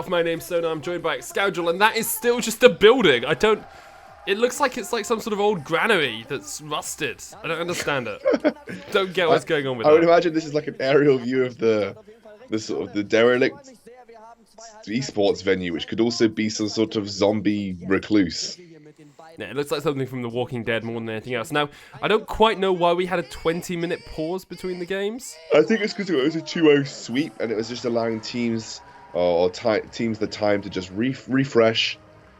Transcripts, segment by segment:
myself. My name's Sona. I'm joined by Scoundrel, and that is still just a building. It looks like it's like some sort of old granary that's rusted. I don't understand it. Don't get what's going on with I that. would imagine this is like an aerial view of the sort of the derelict esports venue, which could also be some sort of zombie recluse. Yeah, it looks like something from The Walking Dead more than anything else. Now, I don't quite know why we had a 20-minute pause between the games. I think it's because it was a 2-0 sweep, and it was just allowing teams the time to just refresh,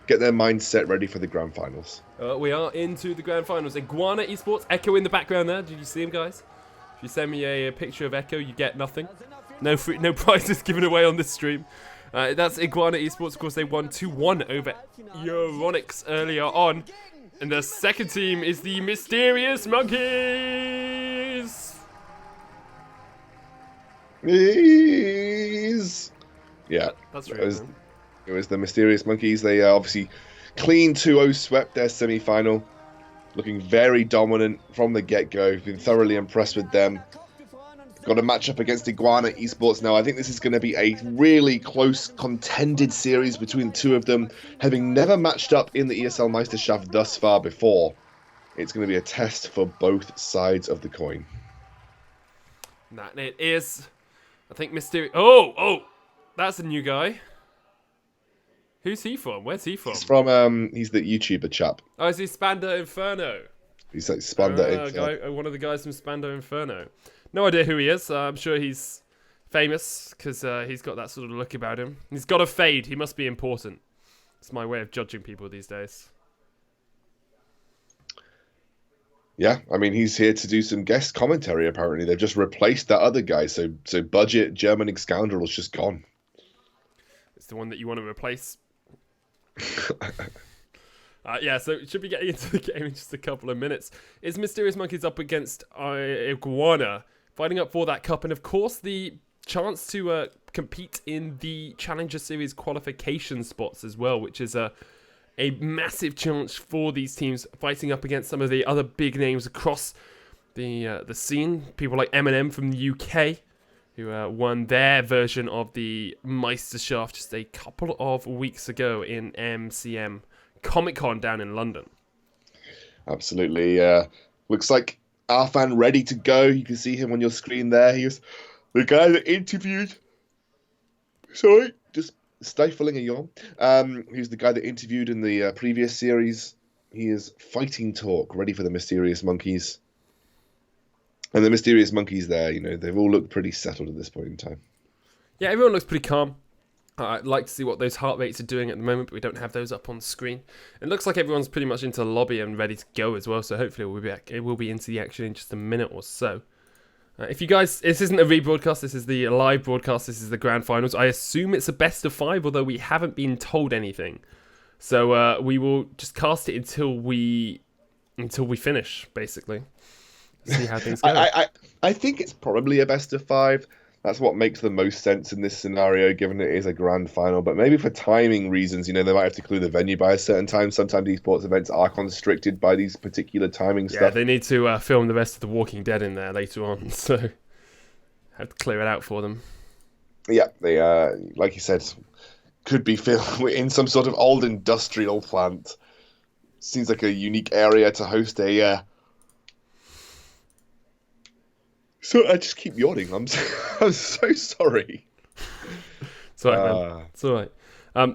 get their mindset ready for the grand finals. We are into the grand finals. Iguana Esports, Echo in the background there. Did you see him, guys? If you send me a picture of Echo, you get nothing. No prizes given away on this stream. That's Iguana Esports. Of course, they won 2-1 over Euronics earlier on. And the second team is the Mysterious Monkeys. Yeah, that's right. It was the Mysterious Monkeys. They obviously clean 2-0 swept their semi-final. Looking very dominant from the get-go. Been thoroughly impressed with them. Got a match up against Iguana Esports now. I think this is going to be a really close, contended series between the two of them. Having never matched up in the ESL Meisterschaft thus far before, it's going to be a test for both sides of the coin. That it is. I think Mysterious... Oh! That's a new guy. Who's he from? Where's he from? He's from, he's the YouTuber chap. Oh, is he Spanda Inferno? He's like Spanda Inferno. One of the guys from Spanda Inferno. No idea who he is. I'm sure he's famous because he's got that sort of look about him. He's got a fade. He must be important. It's my way of judging people these days. Yeah, I mean, he's here to do some guest commentary, apparently. They've just replaced that other guy, so budget German Scoundrel is just gone. It's the one that you want to replace. Yeah, so it should be getting into the game in just a couple of minutes. Is Mysterious Monkeys up against Iguana, fighting up for that cup, and of course the chance to compete in the Challenger Series qualification spots as well, which is a massive chance for these teams fighting up against some of the other big names across the scene. People like Eminem from the UK, who won their version of the Meisterschaft just a couple of weeks ago in MCM Comic-Con down in London. Absolutely. Looks like Arfan ready to go. You can see him on your screen there. He was the guy that interviewed... Sorry, just stifling a yawn. He's the guy that interviewed in the previous series. He is fighting talk, ready for the Mysterious Monkeys. And the Mysterious Monkeys there, they've all looked pretty settled at this point in time. Yeah, everyone looks pretty calm. I'd like to see what those heart rates are doing at the moment, but we don't have those up on screen. It looks like everyone's pretty much into the lobby and ready to go as well, so hopefully we'll be into the action in just a minute or so. If you guys, this isn't a rebroadcast, this is the live broadcast, this is the grand finals. I assume it's a best of 5, although we haven't been told anything. So we will just cast it until we finish, basically. See how things go. I think it's probably a best of 5. That's what makes the most sense in this scenario, given it is a grand final. But maybe for timing reasons, they might have to clear the venue by a certain time. Sometimes esports events are constricted by these particular timing stuff. Yeah, they need to film the rest of The Walking Dead in there later on, so have to clear it out for them. Yeah, they, like you said, could be filmed in some sort of old industrial plant. Seems like a unique area to host a... So I just keep yawning. I'm so sorry. It's all right, man. It's all right.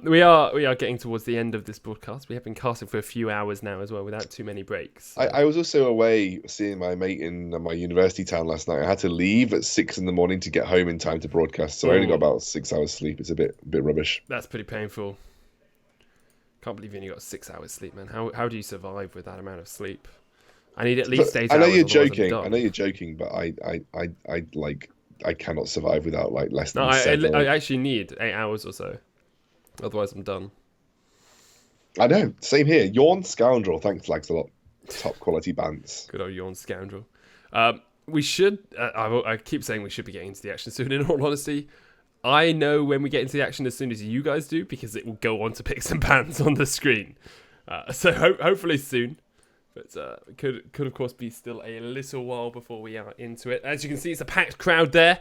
We are getting towards the end of this broadcast. We have been casting for a few hours now as well, without too many breaks. So. I was also away seeing my mate in my university town last night. I had to leave at 6 a.m. to get home in time to broadcast, so I only got about 6 hours sleep. It's a bit rubbish. That's pretty painful. Can't believe you only got 6 hours sleep, man. How do you survive with that amount of sleep? I need at least 8 hours. I know you're joking, but I cannot survive without less than 7. I actually need 8 hours or so. Otherwise, I'm done. I know. Same here. Yawn Scoundrel. Thanks, Lags, a lot. Top quality bands. Good old Yawn Scoundrel. We should... I keep saying we should be getting into the action soon, in all honesty. I know when we get into the action as soon as you guys do, because it will go on to picks and bans on the screen. So hopefully soon. But it could of course be still a little while before we are into it. As you can see, it's a packed crowd there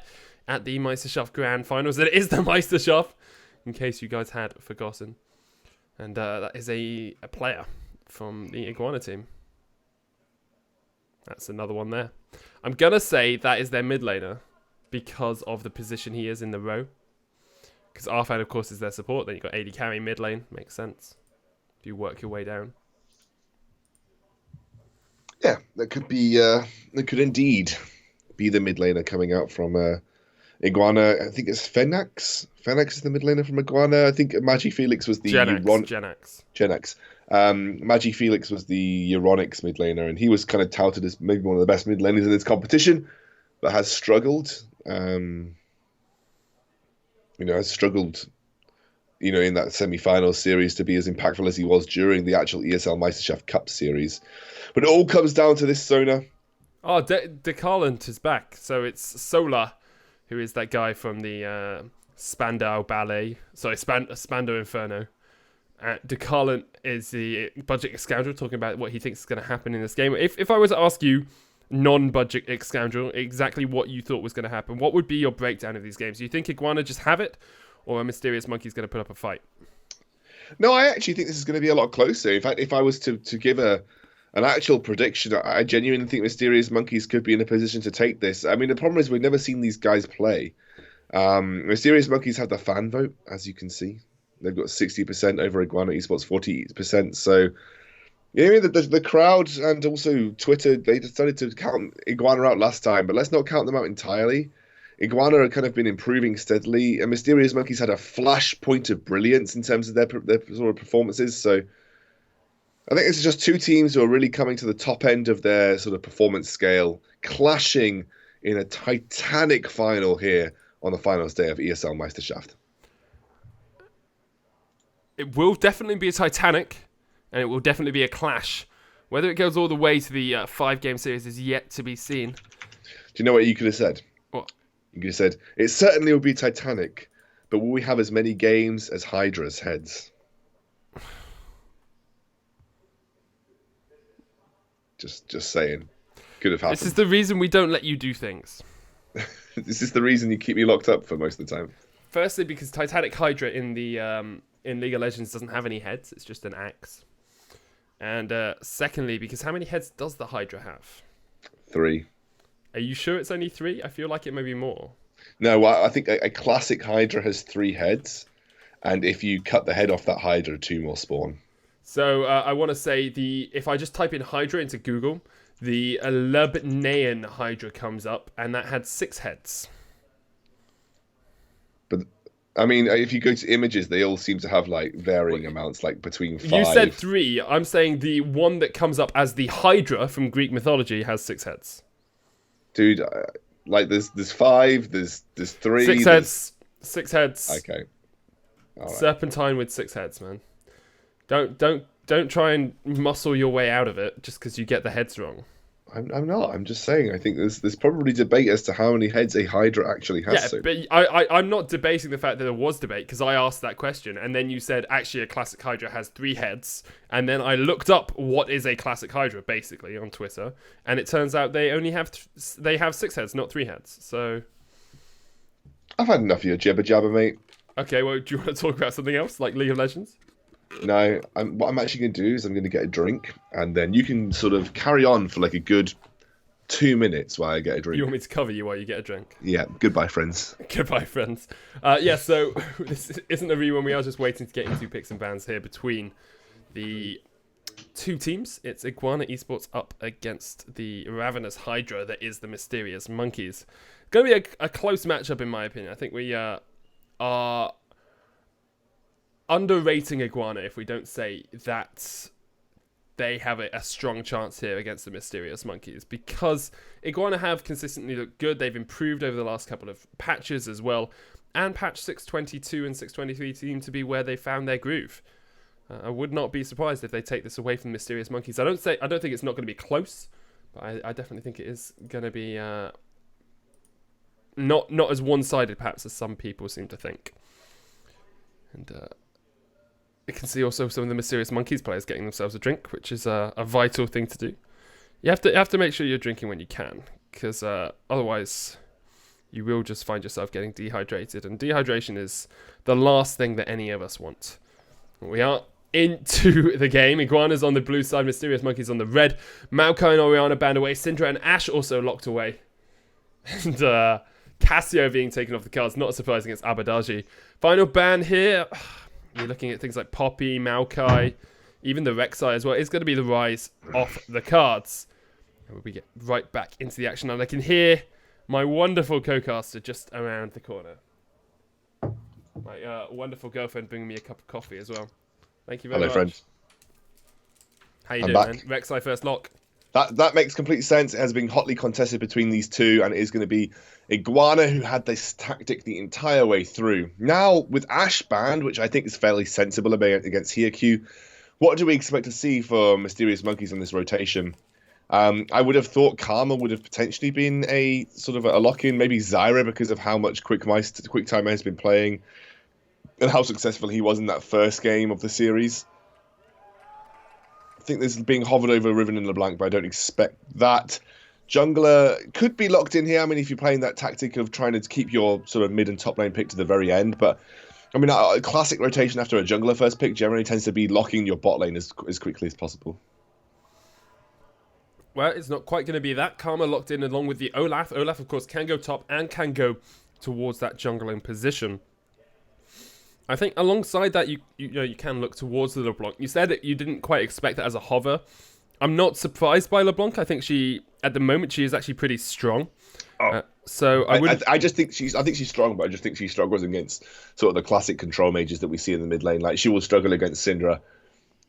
at the Meisterschaft Grand Finals. It is the Meisterschaft. in case you guys had forgotten. And that is a player from the Iguana team. That's another one there. I'm going to say that is their mid laner because of the position he is in the row. Because Arfan, of course, is their support. Then you've got AD carry mid lane. Makes sense. If you work your way down. Yeah, that could be. That could indeed be the mid laner coming out from Iguana. I think it's Fenax. Fenax is the mid laner from Iguana. I think Magi Felix was the Genax. Magi Felix was the Euronics mid laner, and he was kind of touted as maybe one of the best mid laners in this competition, but has struggled. Has struggled, in that semi-final series to be as impactful as he was during the actual ESL Meisterschaft Cup series. But it all comes down to this, Sona. Oh, Decarlant is back. So it's Solar, who is that guy from the Spandau Ballet. Sorry, Spandau Inferno. Decarlant is the budget scoundrel, talking about what he thinks is going to happen in this game. If I were to ask you, non-budget scoundrel, exactly what you thought was going to happen, what would be your breakdown of these games? Do you think Iguana just have it, or a Mysterious Monkey is going to put up a fight? No, I actually think this is going to be a lot closer. In fact, if I was to give an actual prediction, I genuinely think Mysterious Monkeys could be in a position to take this. I mean, the problem is we've never seen these guys play. Mysterious Monkeys have the fan vote, as you can see. They've got 60% over Iguana Esports, 40%. So, the crowd and also Twitter, they decided to count Iguana out last time, but let's not count them out entirely. Iguana have kind of been improving steadily, and Mysterious Monkeys had a flash point of brilliance in terms of their sort of performances. So I think it's just two teams who are really coming to the top end of their sort of performance scale, clashing in a titanic final here on the finals day of ESL Meisterschaft. It will definitely be a Titanic, and it will definitely be a clash. Whether it goes all the way to the 5-game series is yet to be seen. Do you know what you could have said? What? You could have said, it certainly will be Titanic, but will we have as many games as Hydra's heads? Just saying. Could have happened. This is the reason we don't let you do things. This is the reason you keep me locked up for most of the time. Firstly, because Titanic Hydra in League of Legends doesn't have any heads. It's just an axe. And secondly, because how many heads does the Hydra have? 3. Are you sure it's only 3? I feel like it may be more. No, I think a classic Hydra has 3 heads. And if you cut the head off that Hydra, 2 more spawn. So I want to say if I just type in Hydra into Google, the Lebanese Hydra comes up, and that had 6 heads. But I mean, if you go to images, they all seem to have like varying amounts, like between 5. You said 3. I'm saying the one that comes up as the Hydra from Greek mythology has 6 heads. Dude, like there's 5, there's 3. 6 heads. 6 heads. Okay. All right. Serpentine with 6 heads, man. Don't try and muscle your way out of it just because you get the heads wrong. I'm not. I'm just saying. I think there's probably debate as to how many heads a Hydra actually has. Yeah, but I'm not debating the fact that there was debate because I asked that question and then you said actually a classic Hydra has 3 heads, and then I looked up what is a classic Hydra basically on Twitter, and it turns out they only have 6 heads, not 3 heads. So I've had enough of your jibber jabber, mate. Okay, well, do you want to talk about something else like League of Legends? No, what I'm actually going to do is I'm going to get a drink, and then you can sort of carry on for like a good 2 minutes while I get a drink. You want me to cover you while you get a drink? Yeah, goodbye, friends. Goodbye, friends. So this isn't a rerun. We are just waiting to get into picks and bans here between the 2 teams. It's Iguana Esports up against the Ravenous Hydra that is the Mysterious Monkeys. It's going to be a close matchup, in my opinion. I think we are underrating Iguana if we don't say that they have a strong chance here against the Mysterious Monkeys, because Iguana have consistently looked good. They've improved over the last couple of patches as well, and patch 622 and 623 seem to be where they found their groove. I would not be surprised if they take this away from Mysterious Monkeys. I don't think it's not going to be close, but I definitely think it is going to be not as one-sided perhaps as some people seem to think. And you can see also some of the Mysterious Monkeys players getting themselves a drink, which is a vital thing to do. You have to make sure you're drinking when you can, because otherwise you will just find yourself getting dehydrated. And dehydration is the last thing that any of us want. We are into the game. Iguana's on the blue side, Mysterious Monkey's on the red. Maokai and Oriana banned away. Syndra and Ashe also locked away. And Cassio being taken off the cards, not surprising against Abadaji. Final ban here. You're looking at things like Poppy, Maokai, even the Rek'Sai as well. It's going to be the Rise off the cards. And we get right back into the action. And I can hear my wonderful co-caster just around the corner. My wonderful girlfriend bringing me a cup of coffee as well. Thank you very much. Hello, friend. How you doing, man? Rek'Sai first lock. That makes complete sense. It has been hotly contested between these two, and it is going to be Iguana who had this tactic the entire way through. Now, with Ashe banned, which I think is fairly sensible against Hyaku, what do we expect to see for Mysterious Monkeys in this rotation? I would have thought Karma would have potentially been a sort of a lock-in, maybe Zyra because of how much QuickTime has been playing and how successful he was in that first game of the series. I think this is being hovered over Riven and LeBlanc, but I don't expect that. Jungler could be locked in here. I mean, if you're playing that tactic of trying to keep your sort of mid and top lane pick to the very end, but I mean, a classic rotation after a jungler first pick generally tends to be locking your bot lane as quickly as possible. Well, it's not quite going to be that. Karma locked in along with the Olaf. Olaf, of course, can go top and can go towards that jungling position. I think alongside that, you know, you can look towards the LeBlanc. You said that you didn't quite expect that as a hover. I'm not surprised by LeBlanc. I think at the moment, she is actually pretty strong. So I just think I think she's strong, but I just think she struggles against sort of the classic control mages that we see in the mid lane. Like, she will struggle against Syndra.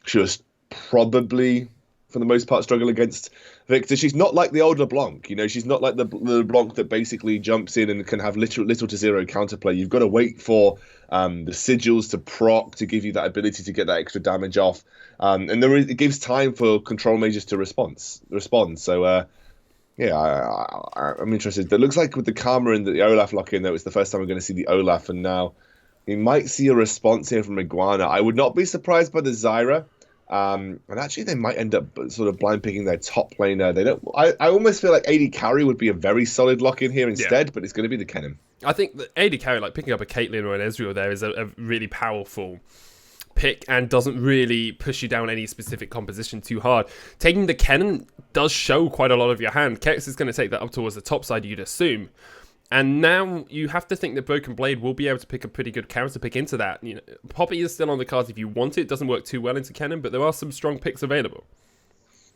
She was probably, for the most part, struggle against Victor. She's not like the old LeBlanc. You know, she's not like the LeBlanc that basically jumps in and can have little to zero counterplay. You've got to wait for the sigils to proc to give you that ability to get that extra damage off. And it gives time for control mages to respond. So, I'm interested. It looks like with the Karma and the Olaf lock-in, though, it's the first time we're going to see the Olaf, and now we might see a response here from Iguana. I would not be surprised by the Zyra. And actually, they might end up sort of blind picking their top laner. They don't. I almost feel like AD carry would be a very solid lock-in here instead, but it's going to be the Kennen. I think the AD carry, like picking up a Caitlyn or an Ezreal there, is a really powerful pick and doesn't really push you down any specific composition too hard. Taking the Kennen does show quite a lot of your hand. Kex is going to take that up towards the top side, you'd assume. And now you have to think that Broken Blade will be able to pick a pretty good counter pick into that. You know, Poppy is still on the cards if you want it. It doesn't work too well into Kennen, but there are some strong picks available.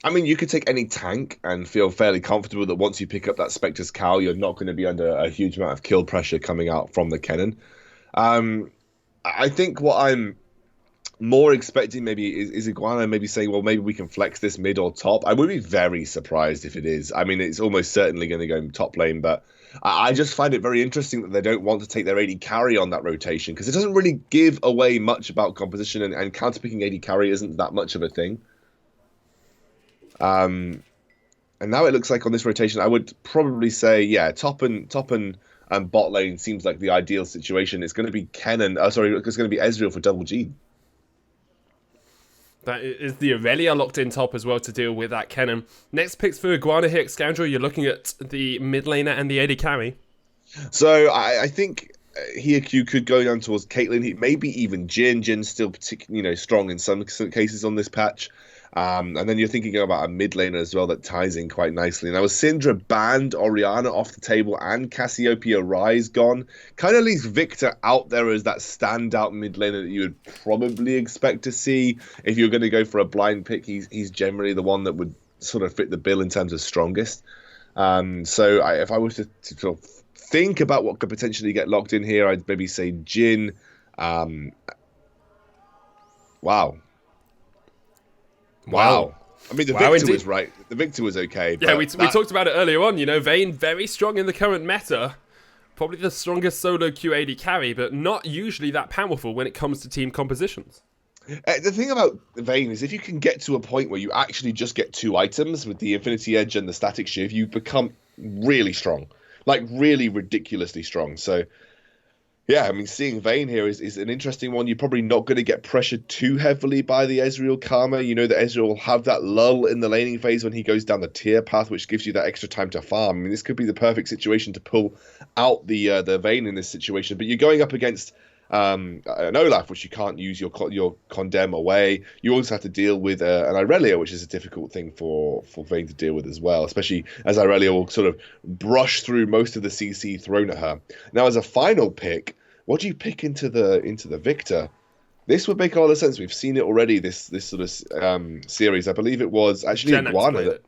I mean, you could take any tank and feel fairly comfortable that once you pick up that Spectre's Cowl, you're not going to be under a huge amount of kill pressure coming out from the Kennen. I think what I'm more expecting maybe is Iguana maybe saying, well, maybe we can flex this mid or top. I would be very surprised if it is. I mean, it's almost certainly going to go top lane, but I just find it very interesting that they don't want to take their AD carry on that rotation, because it doesn't really give away much about composition, and counterpicking AD carry isn't that much of a thing. And now it looks like on this rotation, I would probably say, yeah, top and bot lane seems like the ideal situation. It's going to be it's going to be Ezreal for double G. That is the Aurelia locked in top as well to deal with that Kennen. Next picks for Iguana here, Scoundrel. You're looking at the mid laner and the AD carry. So I think Hyaku could go down towards Caitlyn, maybe even Jhin. Jin's still particularly strong in some cases on this patch. And then you're thinking about a mid laner as well that ties in quite nicely. Now, with Syndra banned, Oriana off the table, and Cassiopeia Rise gone, kind of leaves Victor out there as that standout mid laner that you would probably expect to see. If you're going to go for a blind pick, he's generally the one that would sort of fit the bill in terms of strongest. So if I was to sort of think about what could potentially get locked in here, I'd maybe say Jhin. Wow. I mean, the Victor was right. The Victor was okay. Yeah, we talked about it earlier on. Vayne, very strong in the current meta. Probably the strongest solo QAD carry, but not usually that powerful when it comes to team compositions. The thing about Vayne is if you can get to a point where you actually just get 2 items with the Infinity Edge and the Static Shiv, you become really strong. Like, really ridiculously strong. So, Yeah, I mean, seeing Vayne here is an interesting one. You're probably not going to get pressured too heavily by the Ezreal Karma. You know that Ezreal will have that lull in the laning phase when he goes down the tier path, which gives you that extra time to farm. I mean, this could be the perfect situation to pull out the Vayne in this situation. But you're going up against an Olaf, which you can't use your condemn away. You also have to deal with an Irelia, which is a difficult thing for Vayne to deal with as well, especially as Irelia will sort of brush through most of the CC thrown at her. Now, as a final pick, what do you pick into the Victor? This would make a lot of sense. We've seen it already. This sort of series. I believe it was actually Gen X Iguana.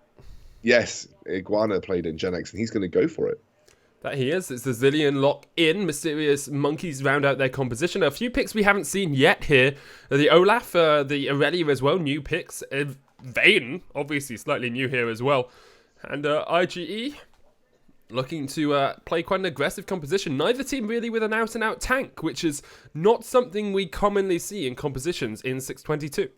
Yes, Iguana played in Gen X, and he's going to go for it. That he is. It's the Zillion lock in. Mysterious Monkeys round out their composition. A few picks we haven't seen yet here. The Olaf, the Aurelia as well. New picks. Vayne, obviously slightly new here as well. And IGE looking to play quite an aggressive composition. Neither team really with an out-and-out tank, which is not something we commonly see in compositions in 622.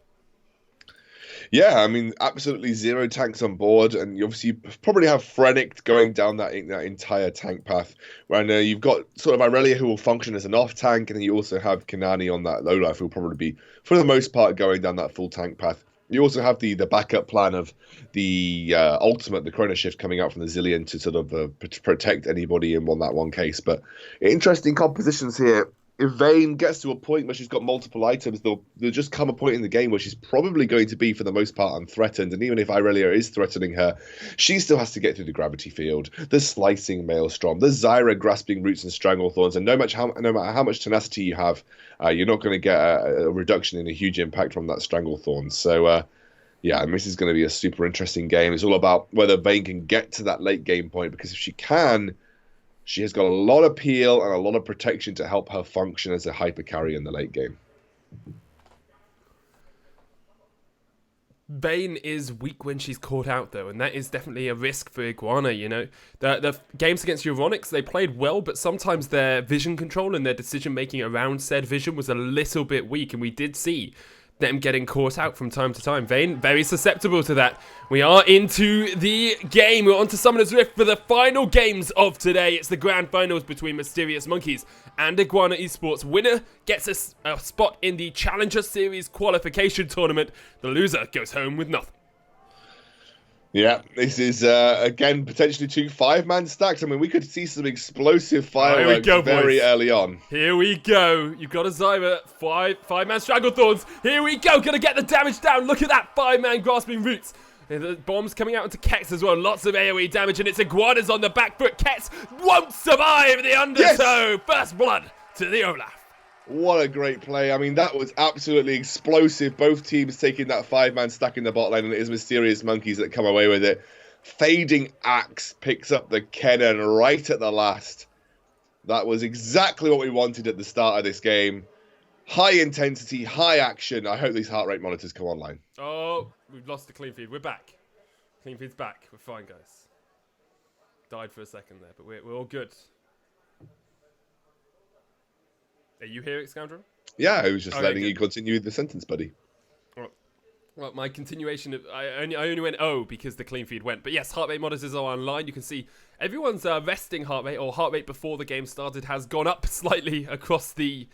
Yeah, I mean, absolutely zero tanks on board, and you obviously probably have Frenic going down that entire tank path. Right now, you've got sort of Irelia who will function as an off tank, and then you also have Kanani on that low life who will probably be, for the most part, going down that full tank path. You also have the backup plan of the ultimate, the Chrono Shift coming out from the Zillion to sort of protect anybody in that one case. But interesting compositions here. If Vayne gets to a point where she's got multiple items, there'll just come a point in the game where she's probably going to be, for the most part, unthreatened. And even if Irelia is threatening her, she still has to get through the gravity field, the slicing maelstrom, the Zyra grasping roots and stranglethorns. And no matter how much tenacity you have, you're not going to get a reduction in a huge impact from that stranglethorn. So, yeah, this is going to be a super interesting game. It's all about whether Vayne can get to that late game point, because if she can, she has got a lot of peel and a lot of protection to help her function as a hyper carry in the late game. Vayne is weak when she's caught out, though, and that is definitely a risk for Iguana, you know. The games against Euronics, they played well, but sometimes their vision control and their decision-making around said vision was a little bit weak, and we did see them getting caught out from time to time. Vayne, very susceptible to that. We are into the game. We're on to Summoner's Rift for the final games of today. It's the grand finals between Mysterious Monkeys and Iguana Esports. Winner gets a spot in the Challenger Series qualification tournament. The loser goes home with nothing. Yeah, this is, again, potentially 2 5-man stacks. I mean, we could see some explosive fireworks very early on. Here we go. You've got a Zyra, 5-man Stranglethorns. Here we go. Gonna get the damage down. Look at that 5-man Grasping Roots. The bombs coming out into Kets as well. Lots of AoE damage, and it's Iguanas on the back foot. Kets won't survive the undertow. Yes! First blood to the Olaf. What a great play. I mean, that was absolutely explosive. Both teams taking that 5-man stack in the bot lane, and it is Mysterious Monkeys that come away with it. Fading Axe picks up the cannon right at the last. That was exactly what we wanted at the start of this game. High intensity, high action. I hope these heart rate monitors come online. Oh, we've lost the clean feed. We're back. Clean feed's back. We're fine, guys. Died for a second there, but we're all good. Are you here, Scoundrel? Yeah, I was just letting good. you continue the sentence, buddy. Well, my continuation of I only went because the clean feed went. But yes, heart rate monitors are online. You can see everyone's resting heart rate, or heart rate before the game started, has gone up slightly across the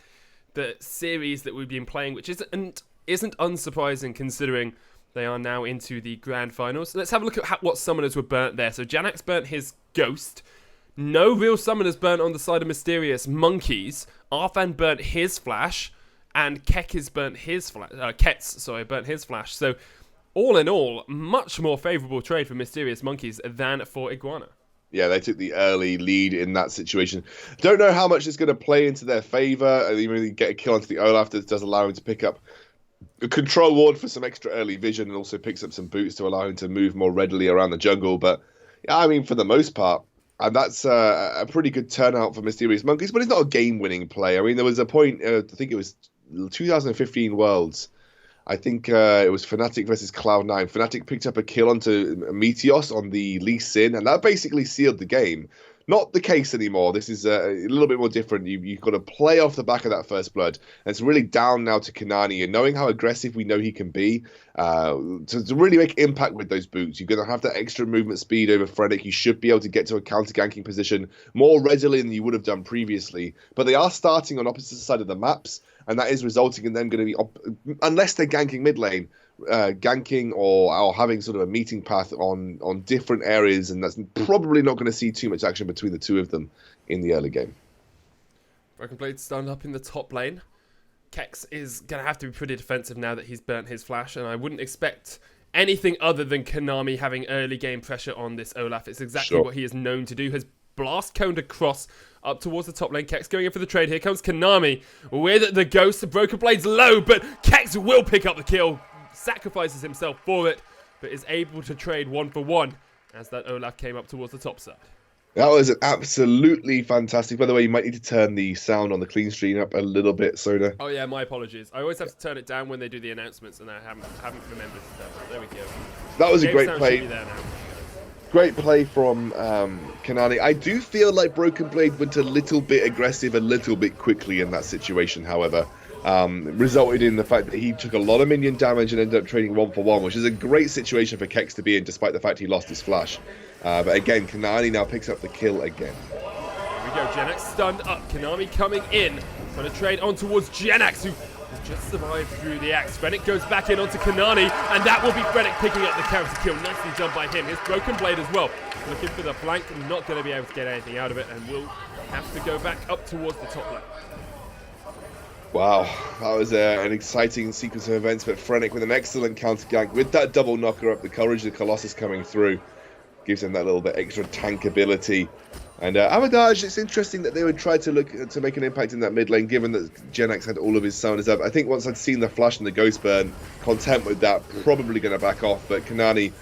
series that we've been playing, which isn't unsurprising considering they are now into the grand finals. So let's have a look at what summoners were burnt there. So Janax burnt his Ghost. No real summoners burnt on the side of Mysterious Monkeys. Arfan burnt his Flash, and Kekis burnt his Flash. Burnt his Flash. So, all in all, much more favourable trade for Mysterious Monkeys than for Iguana. Yeah, they took the early lead in that situation. Don't know how much it's going to play into their favour. They really get a kill onto the Olaf that does allow him to pick up a control ward for some extra early vision, and also picks up some boots to allow him to move more readily around the jungle. But yeah, I mean, for the most part, and that's a pretty good turnout for Mysterious Monkeys, but it's not a game-winning play. I mean, there was a point, I think it was 2015 Worlds. I think it was Fnatic versus Cloud9. Fnatic picked up a kill onto Meteos on the Lee Sin, and that basically sealed the game. not the case anymore. This is a little bit more different. You've got to play off the back of that first blood. And it's really down now to Kanani, and knowing how aggressive we know he can be, to really make impact with those boots. You're going to have that extra movement speed over Frederick. You should be able to get to a counter-ganking position more readily than you would have done previously. But they are starting on opposite side of the maps, and that is resulting in them going to be, unless they're ganking mid lane, ganking or having sort of a meeting path on different areas, and that's probably not going to see too much action between the two of them in the early game. Broken Blade stand up in the top lane. Kex is going to have to be pretty defensive now that he's burnt his flash, and I wouldn't expect anything other than Konami having early game pressure on this Olaf. It's exactly what he is known to do. Has blast coned across up towards the top lane. Kex going in for the trade. Here comes Konami with the ghost. The Broken Blade's low, but Kex will pick up the kill. Sacrifices himself for it, but is able to trade 1-for-1 as that Olaf came up towards the top side. That was absolutely fantastic. By the way, you might need to turn the sound on the clean stream up a little bit, Soda. Oh yeah, my apologies. I always have to turn it down when they do the announcements, and I haven't remembered to turn it. There we go. That was a great play. Great play from Kanani. I do feel like Broken Blade went a little bit aggressive, a little bit quickly in that situation, however. Resulted in the fact that he took a lot of minion damage and ended up trading 1-for-1, which is a great situation for Kex to be in, despite the fact he lost his flash. But again, Kanani now picks up the kill again. Here we go, Genax stunned up. Konami coming in, trying to trade on towards Genax, who has just survived through the axe. Fennec goes back in onto Konami, and that will be Fennec picking up the counter kill. Nicely done by him. His Broken Blade as well. Looking for the flank, not going to be able to get anything out of it, and will have to go back up towards the top lane. Wow, that was an exciting sequence of events, but Frennick with an excellent counter gank with that double knocker up, the courage of the Colossus coming through gives him that little bit extra tank ability. And Amadaj, it's interesting that they would try to look to make an impact in that mid lane, given that Genax had all of his summoners up. I think once I'd seen the flash and the ghost burn, content with that, probably going to back off, but Kanani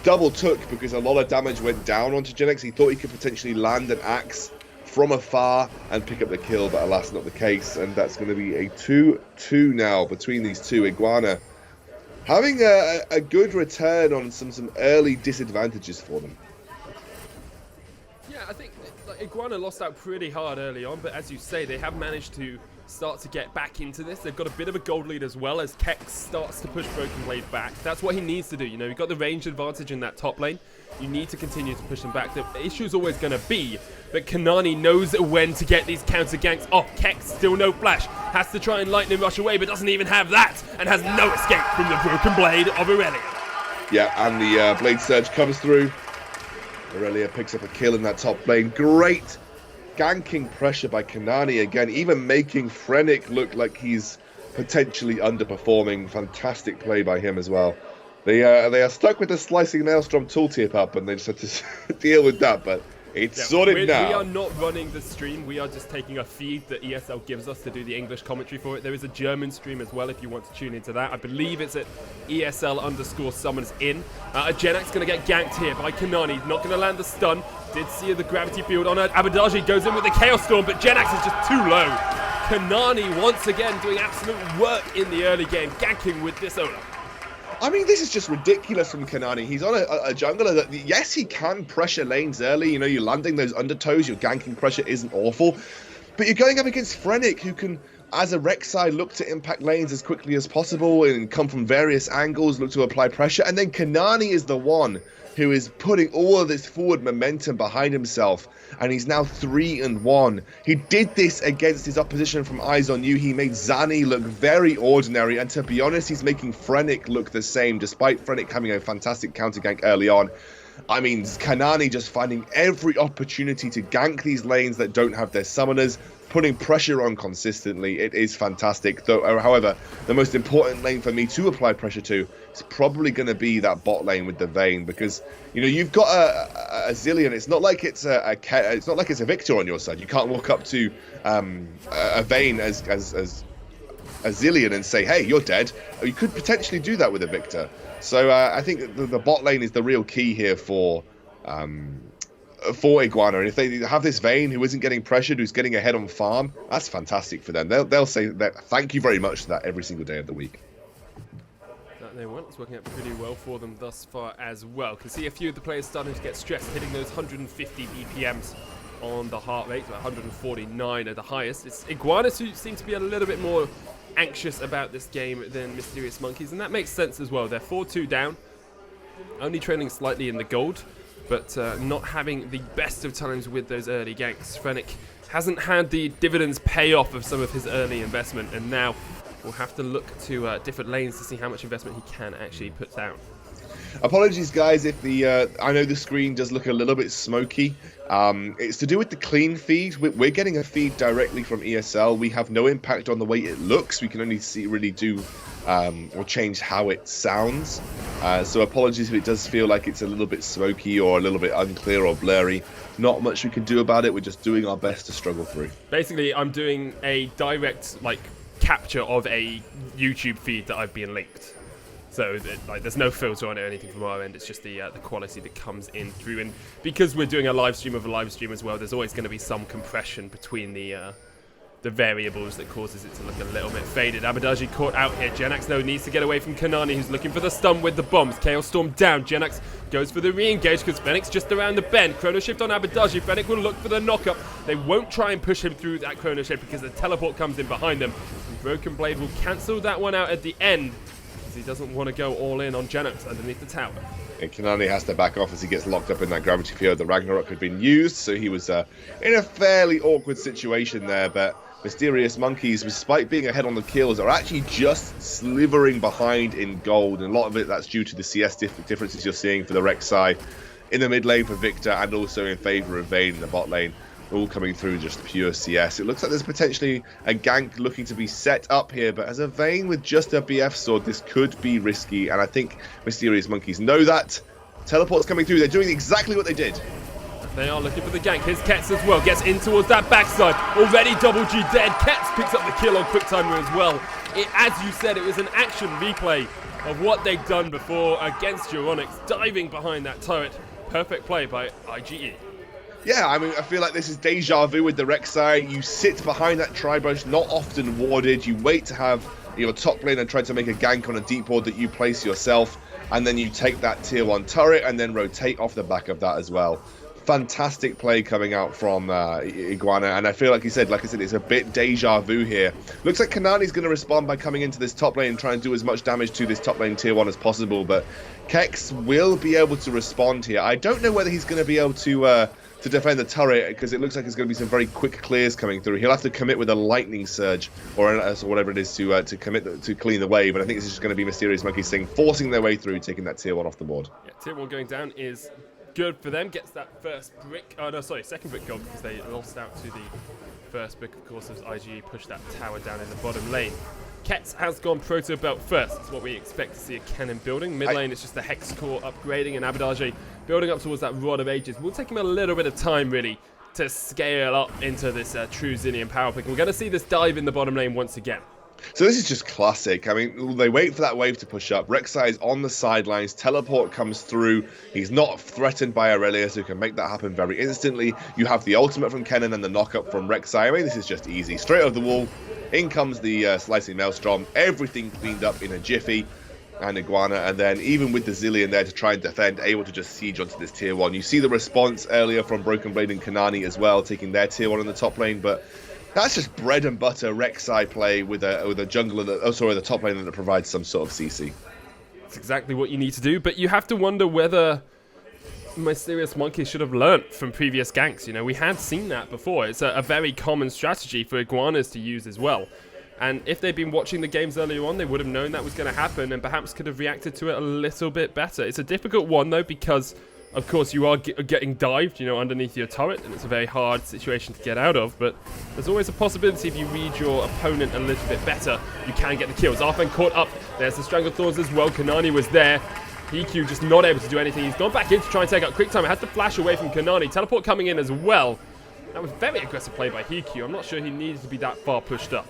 double took because a lot of damage went down onto Genax. He thought he could potentially land an axe from afar and pick up the kill, but alas, not the case. And that's going to be a 2-2 now between these two. Iguana having a good return on some early disadvantages for them. Yeah, I think Iguana lost out pretty hard early on, but as you say, they have managed to start to get back into this. They've got a bit of a gold lead as well as Kex starts to push Broken Blade back. That's what he needs to do. You know, you've got the range advantage in that top lane. You need to continue to push them back. The issue's always going to be that Kanani knows when to get these counter ganks off. Kex, still no flash. Has to try and lightning rush away, but doesn't even have that. And has no escape from the Broken Blade of Aurelia. Yeah, and the Blade Surge comes through. Aurelia picks up a kill in that top lane. Great ganking pressure by Kanani again, even making Frennick look like he's potentially underperforming. Fantastic play by him as well. They are stuck with the Slicing Maelstrom tooltip up, and they just have to deal with that, but it's sorted now. We are not running the stream. We are just taking a feed that ESL gives us to do the English commentary for it. There is a German stream as well if you want to tune into that. I believe it's at ESL_summons in. Genax going to get ganked here by Kanani. Not going to land the stun. Did see the gravity field on it. Abaдаji goes in with the Chaos Storm, but Genax is just too low. Kanani once again doing absolute work in the early game, ganking with this Olaf. I mean, this is just ridiculous from Kanani. He's on a jungler that, yes, he can pressure lanes early. You know, you're landing those undertows, your ganking pressure isn't awful. But you're going up against Frennick, who can, as a Rek'Sai, look to impact lanes as quickly as possible and come from various angles, look to apply pressure. And then Kanani is the one who is putting all of this forward momentum behind himself, and he's now 3-1. He did this against his opposition from Eyes on You. He made Zani look very ordinary, and to be honest, he's making Frennick look the same, despite Frennick having a fantastic counter gank early on. I mean, Kanani just finding every opportunity to gank these lanes that don't have their summoners, putting pressure on consistently. It is fantastic. Though, however, the most important lane for me to apply pressure to is probably going to be that bot lane with the Vayne, because you know you've got a Zillion. It's not like it's it's not like it's a Victor on your side. You can't walk up to a Vayne as a Zillion and say, "Hey, you're dead." You could potentially do that with a Victor. So I think the bot lane is the real key here for Iguana, and if they have this Vayne who isn't getting pressured, who's getting ahead on farm, that's fantastic for them. They'll say that thank you very much for that every single day of the week. That they want. It's working out pretty well for them thus far as well. Can see a few of the players starting to get stressed, hitting those 150 BPMs on the heart rate, 149 at the highest. It's Iguanas who seem to be a little bit more anxious about this game than Mysterious Monkeys, and that makes sense as well. They're 4-2 down, only trailing slightly in the gold, but not having the best of times with those early ganks. Fennec hasn't had the dividends pay off of some of his early investment, and now we'll have to look to different lanes to see how much investment he can actually put down. Apologies, guys, if I know the screen does look a little bit smoky. It's to do with the clean feed. We're getting a feed directly from ESL. We have no impact on the way it looks. We can only really do or change how it sounds. So apologies if it does feel like it's a little bit smoky or a little bit unclear or blurry. Not much we can do about it. We're just doing our best to struggle through. Basically, I'm doing a direct capture of a YouTube feed that I've been linked. So there's no filter on it or anything from our end. It's just the quality that comes in through. And because we're doing a live stream of a live stream as well, there's always going to be some compression between the variables that causes it to look a little bit faded. Abadaji caught out here. Genax, though, needs to get away from Kanani, who's looking for the stun with the bombs. Chaos Storm down. Genax goes for the re-engage because Fennec's just around the bend. Chrono Shift on Abadaji. Fennec will look for the knock-up. They won't try and push him through that Chrono Shift because the teleport comes in behind them. And Broken Blade will cancel that one out at the end, he doesn't want to go all in on Genax underneath the tower. And Kanani has to back off as he gets locked up in that gravity field. The Ragnarok had been used, so he was in a fairly awkward situation there. But Mysterious Monkeys, despite being ahead on the kills, are actually just slivering behind in gold. And a lot of it, that's due to the CS differences you're seeing for the Rek'Sai in the mid lane for Victor, and also in favour of Vayne in the bot lane. All coming through just pure CS. It looks like there's potentially a gank looking to be set up here, but as a Vayne with just a BF sword, this could be risky, and I think Mysterious Monkeys know that. Teleport's coming through. They're doing exactly what they did. They are looking for the gank. Here's Ketz as well. Gets in towards that backside. Already Double G dead. Ketz picks up the kill on Quicktimer as well. As you said, it was an action replay of what they'd done before against Euronics, diving behind that turret. Perfect play by IGE. Yeah, I mean, I feel like this is deja vu with the Rek'Sai. You sit behind that tri-brush, not often warded. You wait to have your top laner try to make a gank on a deep ward that you place yourself, and then you take that tier 1 turret and then rotate off the back of that as well. Fantastic play coming out from Iguana, and I feel like I said, it's a bit deja vu here. Looks like Kanani's going to respond by coming into this top lane and try and do as much damage to this top lane tier 1 as possible, but Kex will be able to respond here. I don't know whether he's going to be able to defend the turret, because it looks like there's going to be some very quick clears coming through. He'll have to commit with a lightning surge or whatever it is to commit to clean the wave. But I think this is just going to be Mysterious Monkeys forcing their way through, taking that tier 1 off the board. Yeah, tier 1 going down is good for them. Gets that first brick. Oh no, sorry, second brick gold, because they lost out to the first brick, of course, as IGE pushed that tower down in the bottom lane. Ketz has gone Proto Belt first. It's what we expect to see a cannon building. Mid lane, it's just the Hex Core upgrading, and Abadaji building up towards that Rod of Ages. Will take him a little bit of time, really, to scale up into this true Zinnian power pick. We're going to see this dive in the bottom lane once again. So this is just classic. I mean, they wait for that wave to push up. Rek'Sai is on the sidelines. Teleport comes through. He's not threatened by Aurelius, who can make that happen very instantly. You have the ultimate from Kennen and the knock-up from Rek'Sai. I mean, this is just easy. Straight over the wall. In comes the Slicing Maelstrom. Everything cleaned up in a jiffy. And Iguana, and then even with the Zillion there to try and defend, able to just siege onto this tier 1. You see the response earlier from Broken Blade and Kanani as well, taking their tier 1 in the top lane, but that's just bread and butter Rek'Sai play with a jungler the top lane that provides some sort of CC. That's exactly what you need to do, but you have to wonder whether Mysterious Monkeys should have learnt from previous ganks. You know, we had seen that before. It's a very common strategy for Iguanas to use as well. And if they'd been watching the games earlier on, they would have known that was going to happen and perhaps could have reacted to it a little bit better. It's a difficult one, though, because, of course, you are getting dived, you know, underneath your turret, and it's a very hard situation to get out of. But there's always a possibility if you read your opponent a little bit better, you can get the kills. Arfen caught up. There's the Strangled Thorns as well. Kanani was there. PQ just not able to do anything. He's gone back in to try and take out Quicktimer. Has to flash away from Kanani. Teleport coming in as well. That was very aggressive play by Hiku. I'm not sure he needed to be that far pushed up.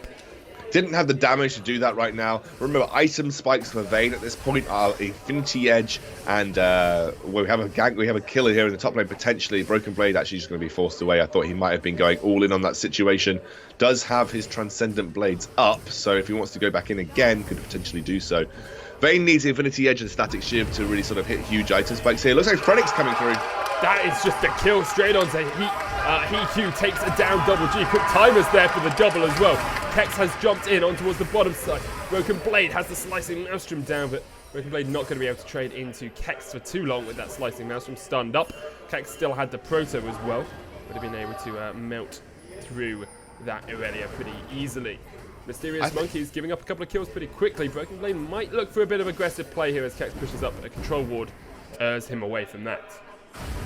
Didn't have the damage to do that right now. Remember, item spikes for Vayne at this point are Infinity Edge, and we have a gank, we have a killer here in the top lane potentially. Broken Blade actually just going to be forced away. I thought he might have been going all in on that situation. Does have his Transcendent Blades up, so if he wants to go back in again, could potentially do so. Vayne needs Infinity Edge and Static Shiv to really sort of hit huge item spikes here. Looks like Frennic's coming through. That is just a kill straight onto Heq takes it down double G. Quick timers there for the double as well. Kex has jumped in on towards the bottom side. Broken Blade has the slicing Maelstrom down, but Broken Blade not going to be able to trade into Kex for too long with that slicing Maelstrom stunned up. Kex still had the Proto as well. Would have been able to melt through that Aurelia pretty easily. Mysterious Monkeys giving up a couple of kills pretty quickly. Broken Blade might look for a bit of aggressive play here as Kex pushes up a control ward, errs him away from that.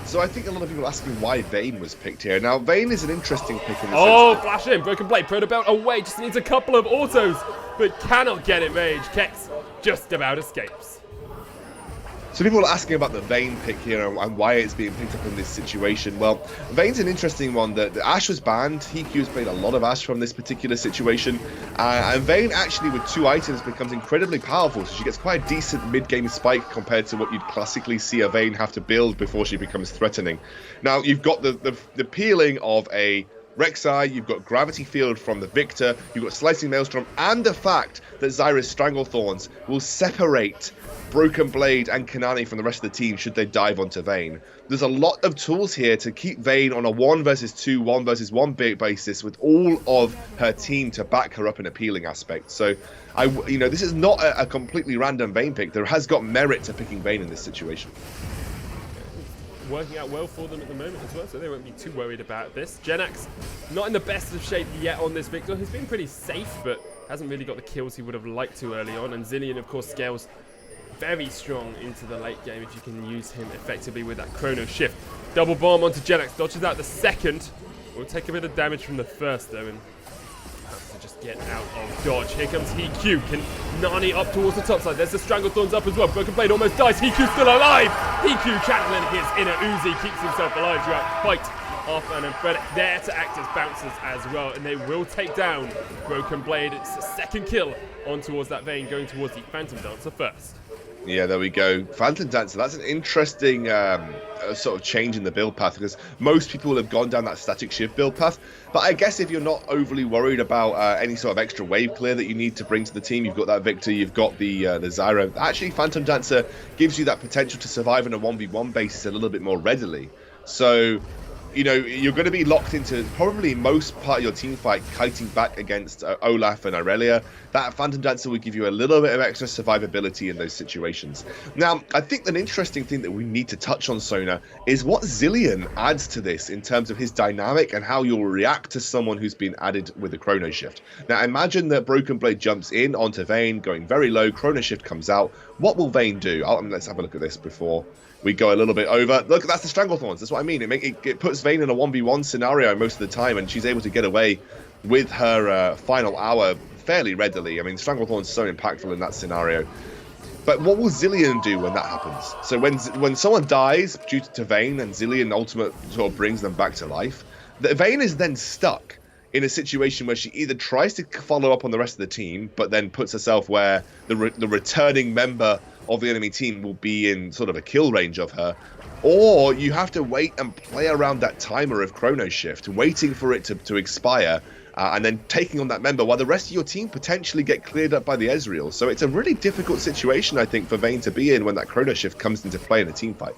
So I think a lot of people are asking why Vayne was picked here. Now, Vayne is an interesting pick in the sense flash in. Broken Blade, Proto Belt away. Just needs a couple of autos, but cannot get it rage. Kex just about escapes. So people are asking about the Vayne pick here and why it's being picked up in this situation. Well, Vayne's an interesting one. That Ashe was banned. Heq's played a lot of Ashe from this particular situation. And Vayne actually with 2 items becomes incredibly powerful. So she gets quite a decent mid-game spike compared to what you'd classically see a Vayne have to build before she becomes threatening. Now, you've got the peeling of a Rek'Sai, you've got Gravity Field from the Victor, you've got Slicing Maelstrom, and the fact that Zyra's Stranglethorns will separate Broken Blade and Kanani from the rest of the team should they dive onto Vayne. There's a lot of tools here to keep Vayne on a 1 versus 2, 1 versus 1 basis with all of her team to back her up in a peeling aspect. So, this is not a completely random Vayne pick. There has got merit to picking Vayne in this situation. Working out well for them at the moment as well, so they won't be too worried about this. Jenax, not in the best of shape yet on this Victor. He's been pretty safe, but hasn't really got the kills he would have liked to early on. And Zilean, of course, scales very strong into the late game if you can use him effectively with that Chrono Shift. Double bomb onto Jenax, dodges out the second. Will take a bit of damage from the first, though, and has to just get out of dodge. Here comes Heq. Can Nani up towards the top side? There's the Stranglethorns up as well. Broken Blade almost dies. Heq's still alive. Heq channeling his inner Uzi, keeps himself alive throughout the fight. Arthur and Fred there to act as bouncers as well, and they will take down Broken Blade. It's a second kill on towards that Vayne, going towards the Phantom Dancer first. Yeah, there we go. Phantom Dancer, that's an interesting sort of change in the build path, because most people have gone down that static shift build path. But I guess if you're not overly worried about any sort of extra wave clear that you need to bring to the team, you've got that Victor, you've got the Zyra. Actually, Phantom Dancer gives you that potential to survive on a 1v1 basis a little bit more readily. So, you're going to be locked into probably most part of your team fight kiting back against Olaf and Aurelia. That Phantom Dancer will give you a little bit of extra survivability in those situations. Now, I think an interesting thing that we need to touch on, Sona, is what Zilean adds to this in terms of his dynamic and how you'll react to someone who's been added with a Chrono Shift. Now, imagine that Broken Blade jumps in onto Vayne, going very low, Chrono Shift comes out. What will Vayne do? Let's have a look at this before we go a little bit over. Look, that's the Stranglethorns. That's what I mean. It puts Vayne in a 1v1 scenario most of the time, and she's able to get away with her final hour fairly readily. I mean, Stranglethorns is so impactful in that scenario. But what will Zilean do when that happens? So when someone dies due to Vayne and Zilean ultimate sort of brings them back to life, Vayne is then stuck in a situation where she either tries to follow up on the rest of the team, but then puts herself where the returning member of the enemy team will be in sort of a kill range of her, or you have to wait and play around that timer of Chrono Shift, waiting for it to expire, and then taking on that member while the rest of your team potentially get cleared up by the Ezreal. So it's a really difficult situation, I think, for Vayne to be in when that Chrono Shift comes into play in a team fight.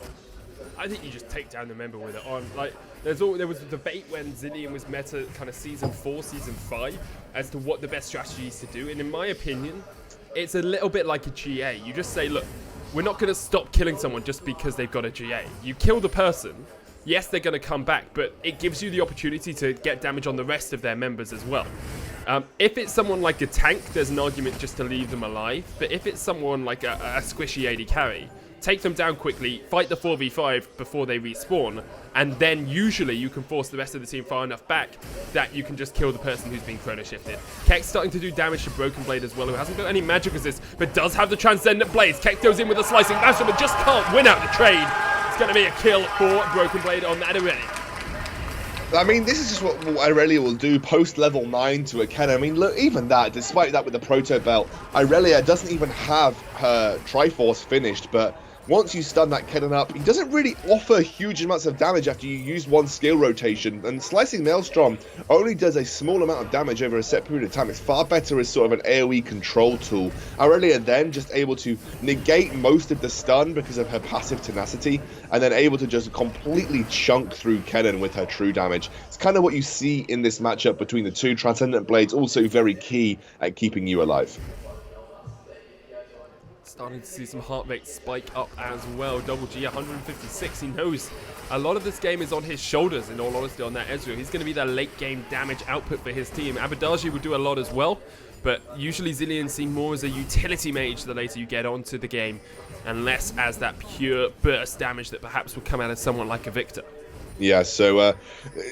I think you just take down the member with it on. Like, there was a debate when Zilean was meta kind of season 4, season 5, as to what the best strategy is to do. And in my opinion, it's a little bit like a GA. You just say, look, we're not going to stop killing someone just because they've got a GA. You kill the person, yes, they're going to come back, but it gives you the opportunity to get damage on the rest of their members as well. If it's someone like a tank, there's an argument just to leave them alive. But if it's someone like a squishy AD carry, take them down quickly, fight the 4v5 before they respawn, and then usually you can force the rest of the team far enough back that you can just kill the person who's been Chrono Shifted. Kex starting to do damage to Broken Blade as well, who hasn't got any magic resist, but does have the Transcendent Blades. Kex goes in with a Slicing Maelstrom and just can't win out the trade. It's going to be a kill for Broken Blade on that already. I mean, this is just what Aurelia will do post level 9 to a Ken. I mean, look, even that, despite that with the Proto Belt, Aurelia doesn't even have her Triforce finished, but once you stun that Kennen up, he doesn't really offer huge amounts of damage after you use one skill rotation, and Slicing Maelstrom only does a small amount of damage over a set period of time. It's far better as sort of an AoE control tool. Aurelia then just able to negate most of the stun because of her passive tenacity, and then able to just completely chunk through Kennen with her true damage. It's kind of what you see in this matchup between the two. Transcendent Blades also very key at keeping you alive. Starting to see some heart rate spike up as well. Double G 156. He knows a lot of this game is on his shoulders, in all honesty, on that Ezreal. He's going to be the late game damage output for his team. Abaddagi will do a lot as well, but usually Zilean seen more as a utility mage the later you get onto the game, and less as that pure burst damage that perhaps would come out of someone like a Victor. Yeah, so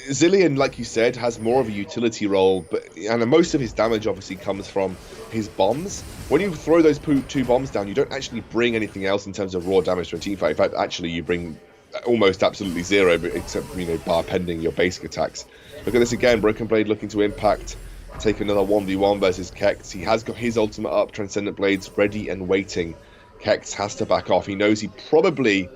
Zilean, like you said, has more of a utility role, and most of his damage obviously comes from his bombs. When you throw those two bombs down, you don't actually bring anything else in terms of raw damage to a teamfight. In fact, actually, you bring almost absolutely zero, except, bar pending your basic attacks. Look at this again, Broken Blade looking to impact, take another 1v1 versus Kex. He has got his ultimate up, Transcendent Blades ready and waiting. Kex has to back off. He knows he probably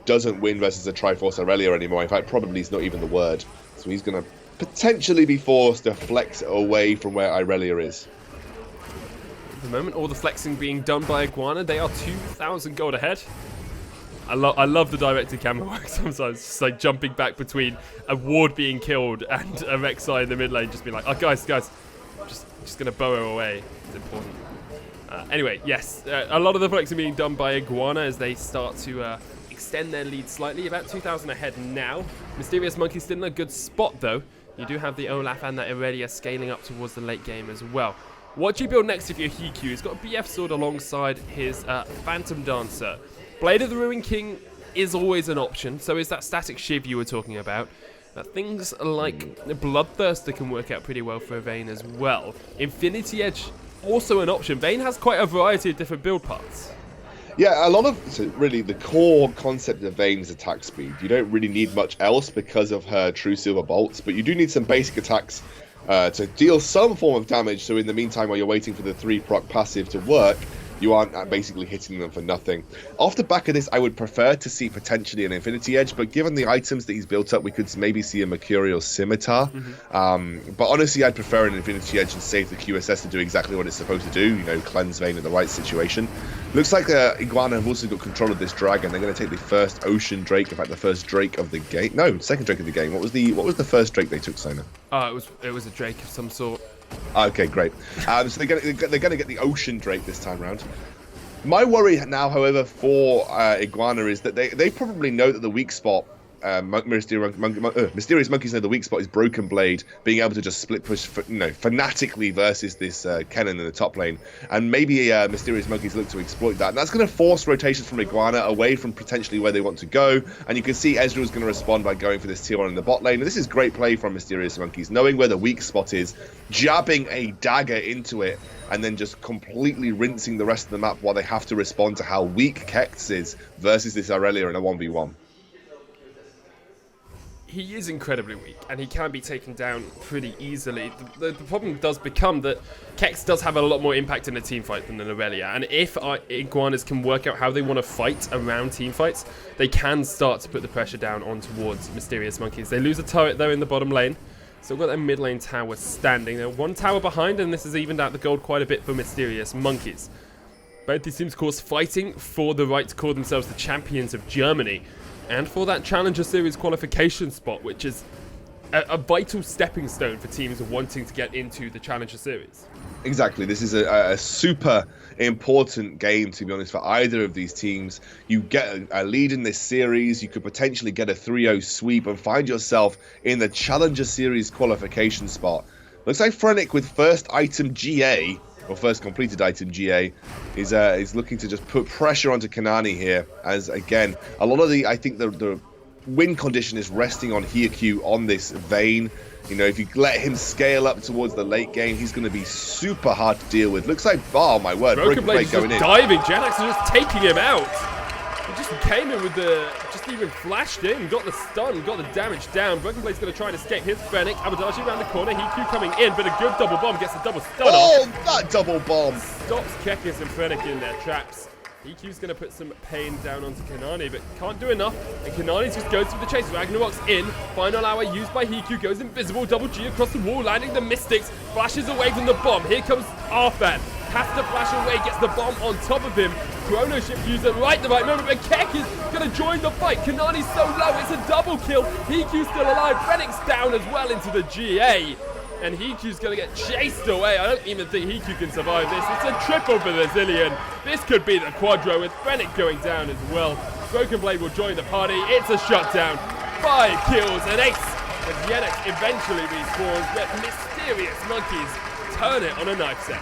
doesn't win versus a Triforce Aurelia anymore. In fact, probably is not even the word. So he's going to potentially be forced to flex away from where Aurelia is. At the moment, all the flexing being done by Iguana. They are 2,000 gold ahead. I love the directed camera work sometimes. Just like jumping back between a ward being killed and a Rek'Sai in the mid lane just being like, oh, guys, just going to burrow away. It's important. Anyway, yes, a lot of the flexing being done by Iguana as they start to extend their lead slightly. About 2,000 ahead now. Mysterious Monkey still in a good spot, though. You do have the Olaf and that Aurelia scaling up towards the late game as well. What do you build next if you're Hiku? He's got a BF Sword alongside his Phantom Dancer. Blade of the Ruined King is always an option. So is that Static Shiv you were talking about. Things like Bloodthirster can work out pretty well for Vayne as well. Infinity Edge, also an option. Vayne has quite a variety of different build paths. Yeah, so really the core concept of Vayne's attack speed. You don't really need much else because of her True Silver Bolts, but you do need some basic attacks to deal some form of damage, so in the meantime, while you're waiting for the 3-proc passive to work, you aren't basically hitting them for nothing. Off the back of this, I would prefer to see potentially an Infinity Edge, but given the items that he's built up, we could maybe see a Mercurial Scimitar. But honestly, I'd prefer an Infinity Edge and save the QSS to do exactly what it's supposed to do, cleanse Vayne at the right situation. Looks like Iguana have also got control of this dragon. They're going to take the first Ocean Drake, in fact, the first Drake of the game. No, second Drake of the game. What was the first Drake they took, Simon? It was a Drake of some sort. Okay, great. So they're going to get the Ocean Drake this time round. My worry now, however, for Iguana is that they probably know that the weak spot, Mysterious Monkeys know the weak spot is Broken Blade, being able to just split push, fanatically versus this Kennen in the top lane, and maybe Mysterious Monkeys look to exploit that, and that's going to force rotations from Iguana away from potentially where they want to go, and you can see Ezreal's going to respond by going for this tier 1 in the bot lane, and this is great play from Mysterious Monkeys, knowing where the weak spot is, jabbing a dagger into it, and then just completely rinsing the rest of the map while they have to respond to how weak Kex is versus this Aurelia in a 1v1. He is incredibly weak, and he can be taken down pretty easily. The problem does become that Kex does have a lot more impact in a team fight than an Aurelia, and if Iguanas can work out how they want to fight around team fights, they can start to put the pressure down on towards Mysterious Monkeys. They lose a turret, though, in the bottom lane. Still got their mid lane tower standing. They're one tower behind, and this has evened out the gold quite a bit for Mysterious Monkeys. Both these teams, of course, fighting for the right to call themselves the champions of Germany, and for that Challenger Series qualification spot, which is a vital stepping stone for teams wanting to get into the Challenger Series. Exactly. This is a super important game, to be honest, for either of these teams. You get a lead in this series, you could potentially get a 3-0 sweep and find yourself in the Challenger Series qualification spot. Looks like Frenic with first item GA, or first completed item GA, is looking to just put pressure onto Kanani here, as again, a lot of I think the win condition is resting on Hyaku on this Vayne. If you let him scale up towards the late game, he's going to be super hard to deal with. Looks like, oh my word, Broken Blade going in. Diving, Genax is just taking him out. He just came in with just even flashed in, got the stun, got the damage down. Broken Blade's going to try and escape. Here's Fennec, Abaddagi around the corner, Hiku coming in, but a good double bomb gets a double stun off. That double bomb! Stops Kekis and Fennec in their traps. EQ's going to put some pain down onto Kanani, but can't do enough. And Kanani just goes for the chase. Ragnarok's in. Final hour used by EQ. Goes invisible. Double G across the wall, landing the Mystics. Flashes away from the bomb. Here comes Arfan. Has to flash away. Gets the bomb on top of him. Chrono Shift used at the right moment, but Keck is going to join the fight. Kanani's so low. It's a double kill. EQ's still alive. Fenix's down as well into the GA. And Hiku's going to get chased away. I don't even think Hiku can survive this. It's a triple for the Zillion. This could be the quadro with Fennec going down as well. Broken Blade will join the party. It's a shutdown. 5 kills, an ace. As Yenex eventually respawns, but Mysterious Monkeys turn it on a knife's edge.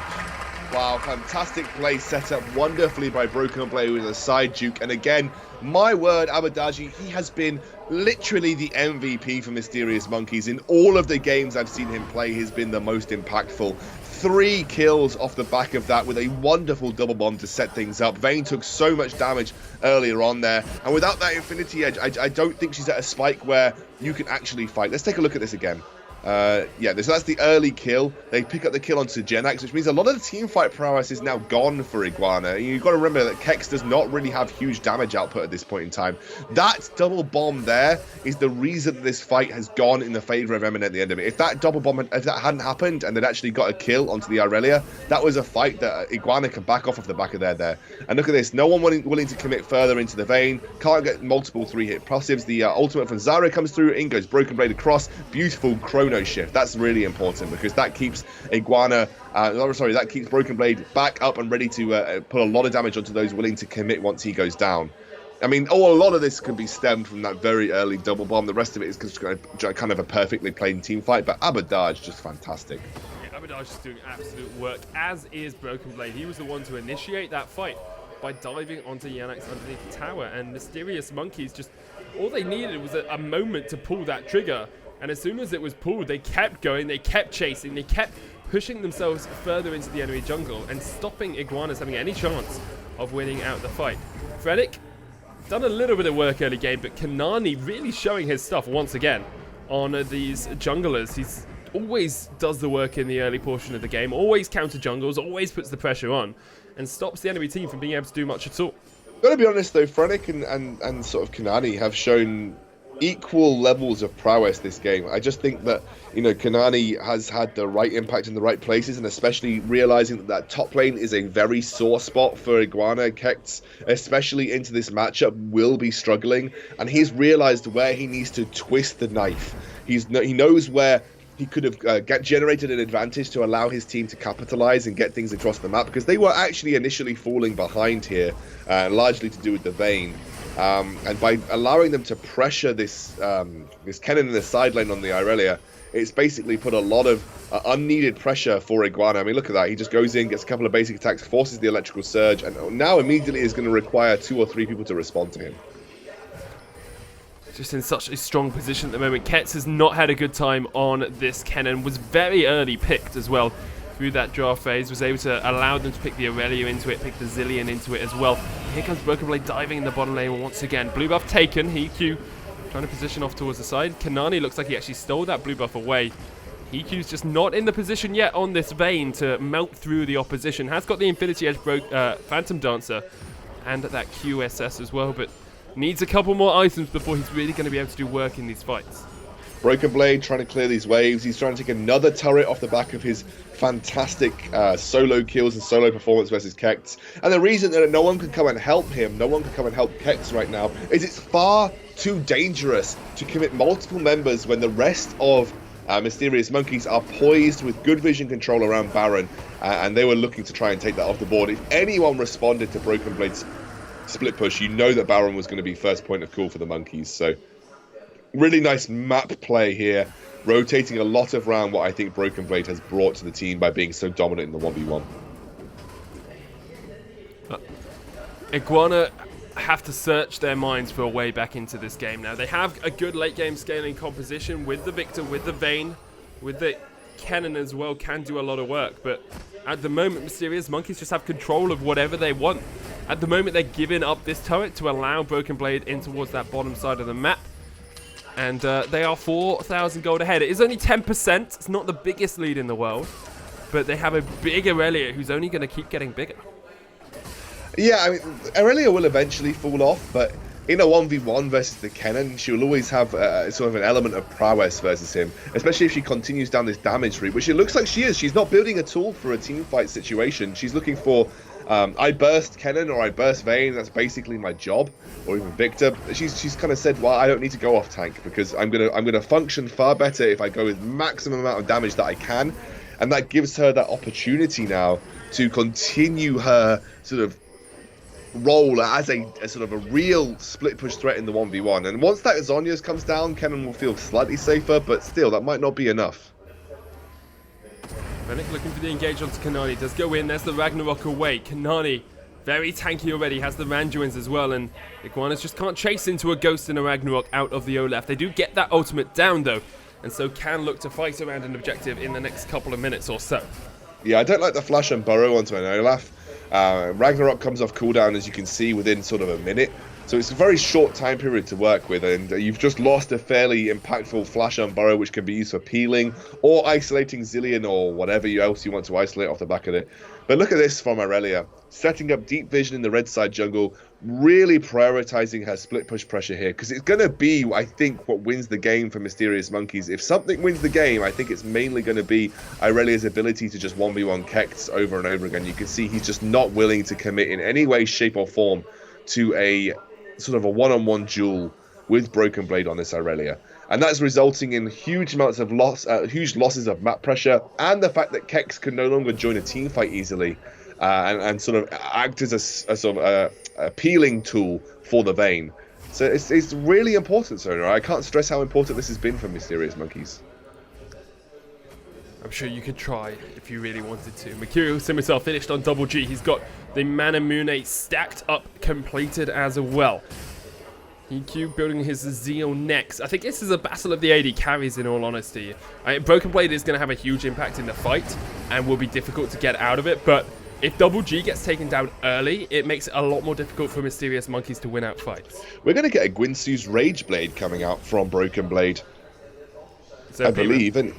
Wow, fantastic play set up wonderfully by Broken Blade with a side juke. And again, my word, Abadaji, he has been literally the MVP for Mysterious Monkeys. In all of the games I've seen him play, he's been the most impactful. 3 kills off the back of that with a wonderful double bomb to set things up. Vayne took so much damage earlier on there. And without that Infinity Edge, I don't think she's at a spike where you can actually fight. Let's take a look at this again. Yeah, so that's the early kill. They pick up the kill onto Genax, which means a lot of the team fight prowess is now gone for Iguana. You've got to remember that Kex does not really have huge damage output at this point in time. That double bomb there is the reason that this fight has gone in the favor of Emin at the end of it. If that double bomb, if that hadn't happened and they'd actually got a kill onto the Irelia, that was a fight that Iguana can back off the back of there. And look at this, no one willing to commit further into the Vayne, can't get multiple 3-hit passives. The ultimate from Zara comes through, in goes Broken Blade across, beautiful chrono shift. That's really important because that keeps that keeps Broken Blade back up and ready to put a lot of damage onto those willing to commit once he goes down. I mean, a lot of this can be stemmed from that very early double bomb. The rest of it is just kind of a perfectly played team fight, but Abadaj just fantastic. Yeah, Abadaj is doing absolute work, as is Broken Blade. He was the one to initiate that fight by diving onto Yannick's underneath the tower, and Mysterious Monkeys just, all they needed was a moment to pull that trigger. And as soon as it was pulled, they kept going, they kept chasing, they kept pushing themselves further into the enemy jungle and stopping Iguanas having any chance of winning out the fight. Freddick, done a little bit of work early game, but Kanani really showing his stuff once again on these junglers. He's always does the work in the early portion of the game, always counter jungles, always puts the pressure on, and stops the enemy team from being able to do much at all. Gotta be honest though, Freddick and sort of Kanani have shown equal levels of prowess this game. I just think that, you know, Kanani has had the right impact in the right places, and especially realizing that top lane is a very sore spot for Iguana. Kex, especially into this matchup, will be struggling, and he's realized where he needs to twist the knife. He knows where he could have generated an advantage to allow his team to capitalize and get things across the map, because they were actually initially falling behind here, largely to do with the Vayne. And by allowing them to pressure this Kennen in the side lane on the Irelia, it's basically put a lot of unneeded pressure for Iguana. I mean, look at that. He just goes in, gets a couple of basic attacks, forces the electrical surge, and now immediately is going to require 2 or 3 people to respond to him. Just in such a strong position at the moment. Ketz has not had a good time on this Kennen, was very early picked as well through that draft phase, was able to allow them to pick the Aurelia into it, pick the Zillion into it as well. Here comes Broken Blade diving in the bottom lane once again. Blue buff taken, EQ trying to position off towards the side. Kanani looks like he actually stole that blue buff away. EQ's just not in the position yet on this Vayne to melt through the opposition. Has got the Infinity Edge Phantom Dancer and that QSS as well, but needs a couple more items before he's really going to be able to do work in these fights. Broken Blade trying to clear these waves. He's trying to take another turret off the back of his fantastic solo kills and solo performance versus Kex. And the reason that no one can come and help him, no one can come and help Kex right now, is it's far too dangerous to commit multiple members when the rest of Mysterious Monkeys are poised with good vision control around Baron, and they were looking to try and take that off the board. If anyone responded to Broken Blade's split push, you know that Baron was going to be first point of call for the Monkeys. So really nice map play here, rotating a lot around what I think Broken Blade has brought to the team by being so dominant in the 1v1. Iguana have to search their minds for a way back into this game now. They have a good late game scaling composition with the Victor, with the Vayne, with the Kennen as well, can do a lot of work, but at the moment Mysterious Monkeys just have control of whatever they want. At the moment they're giving up this turret to allow Broken Blade in towards that bottom side of the map. And they are 4,000 gold ahead. It is only 10%. It's not the biggest lead in the world. But they have a big Aurelia who's only going to keep getting bigger. Yeah, I mean, Aurelia will eventually fall off, but in a 1v1 versus the Kennen, she'll always have sort of an element of prowess versus him, especially if she continues down this damage route, which it looks like she is. She's not building a tool for a team fight situation. She's looking for, I burst Kennen or I burst Vayne, that's basically my job, or even Victor. She's kind of said, well, I don't need to go off tank because I'm gonna function far better if I go with maximum amount of damage that I can, and that gives her that opportunity now to continue her sort of role as a sort of a real split push threat in the 1v1. And once that Zhonya's comes down, Kennen will feel slightly safer, but still, that might not be enough. Rennick looking for the engage onto Kanani. Does go in. There's the Ragnarok away. Kanani, very tanky already, has the Randuins as well, and Iguanas just can't chase into a Ghost and a Ragnarok out of the Olaf. They do get that ultimate down, though, and so can look to fight around an objective in the next couple of minutes or so. Yeah, I don't like the flash and burrow onto an Olaf. Ragnarok comes off cooldown, as you can see, within sort of a minute. So it's a very short time period to work with, and you've just lost a fairly impactful flash and burrow, which can be used for peeling or isolating Zilean or whatever else you want to isolate off the back of it. But look at this from Aurelia, setting up deep vision in the red side jungle, really prioritizing her split push pressure here, because it's going to be, I think, what wins the game for Mysterious Monkeys. If something wins the game, I think it's mainly going to be Aurelia's ability to just 1v1 Kex over and over again. You can see he's just not willing to commit in any way, shape or form to a sort of a one-on-one duel with Broken Blade on this Aurelia. And that's resulting in huge amounts of huge losses of map pressure, and the fact that Kex can no longer join a team fight easily and sort of act as a sort of a peeling tool for the Vayne. So it's really important, Sona. I can't stress how important this has been for Mysterious Monkeys. I'm sure you could try if you really wanted to. Mercurial himself finished on double G. He's got the Manamune stacked up, completed as well. EQ building his Zeal next. I think this is a battle of the AD carries, in all honesty. Broken Blade is going to have a huge impact in the fight and will be difficult to get out of it, but if double G gets taken down early, it makes it a lot more difficult for Mysterious Monkeys to win out fights. We're going to get a Guinsoo's Rage Blade coming out from Broken Blade, I believe. And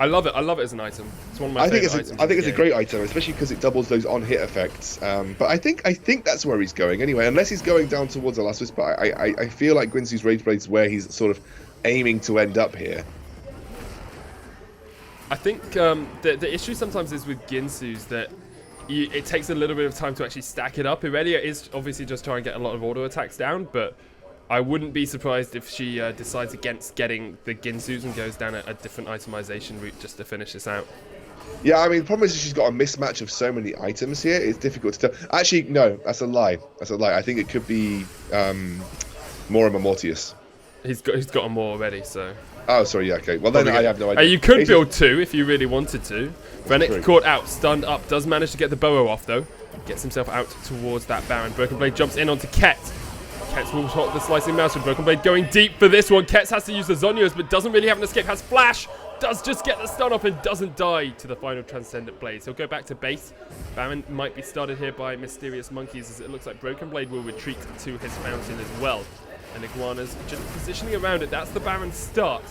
I love it. I love it as an item. It's one of my favorite items. I think it's a great item, especially because it doubles those on-hit effects. But I think that's where he's going anyway, unless he's going down towards the last whisper. I feel like Guinsoo's Rage Blade is where he's sort of aiming to end up here. I think the issue sometimes is with Guinsoo's that it takes a little bit of time to actually stack it up. Aurelia is obviously just trying to get a lot of auto attacks down, but I wouldn't be surprised if she decides against getting the Guinsoo's and goes down a different itemization route just to finish this out. Yeah, I mean, the problem is she's got a mismatch of so many items here. It's difficult to tell. Actually, no, that's a lie. That's a lie. I think it could be Mora Mortius. He's got a more already, so. Oh, sorry, yeah, okay. Well, then I have no idea. You could build two if you really wanted to. Rennick caught out, stunned up, does manage to get the bow off, though. Gets himself out towards that Baron. Broken Blade jumps in onto Ket. Ketz will hot the slicing mouse with Broken Blade going deep for this one. Ketz has to use the Zhonya's, but doesn't really have an escape. Has flash, does just get the stun off and doesn't die to the final Transcendent Blades. He'll go back to base. Baron might be started here by Mysterious Monkeys, as it looks like Broken Blade will retreat to his fountain as well. And Iguana's just positioning around it. That's the Baron's start.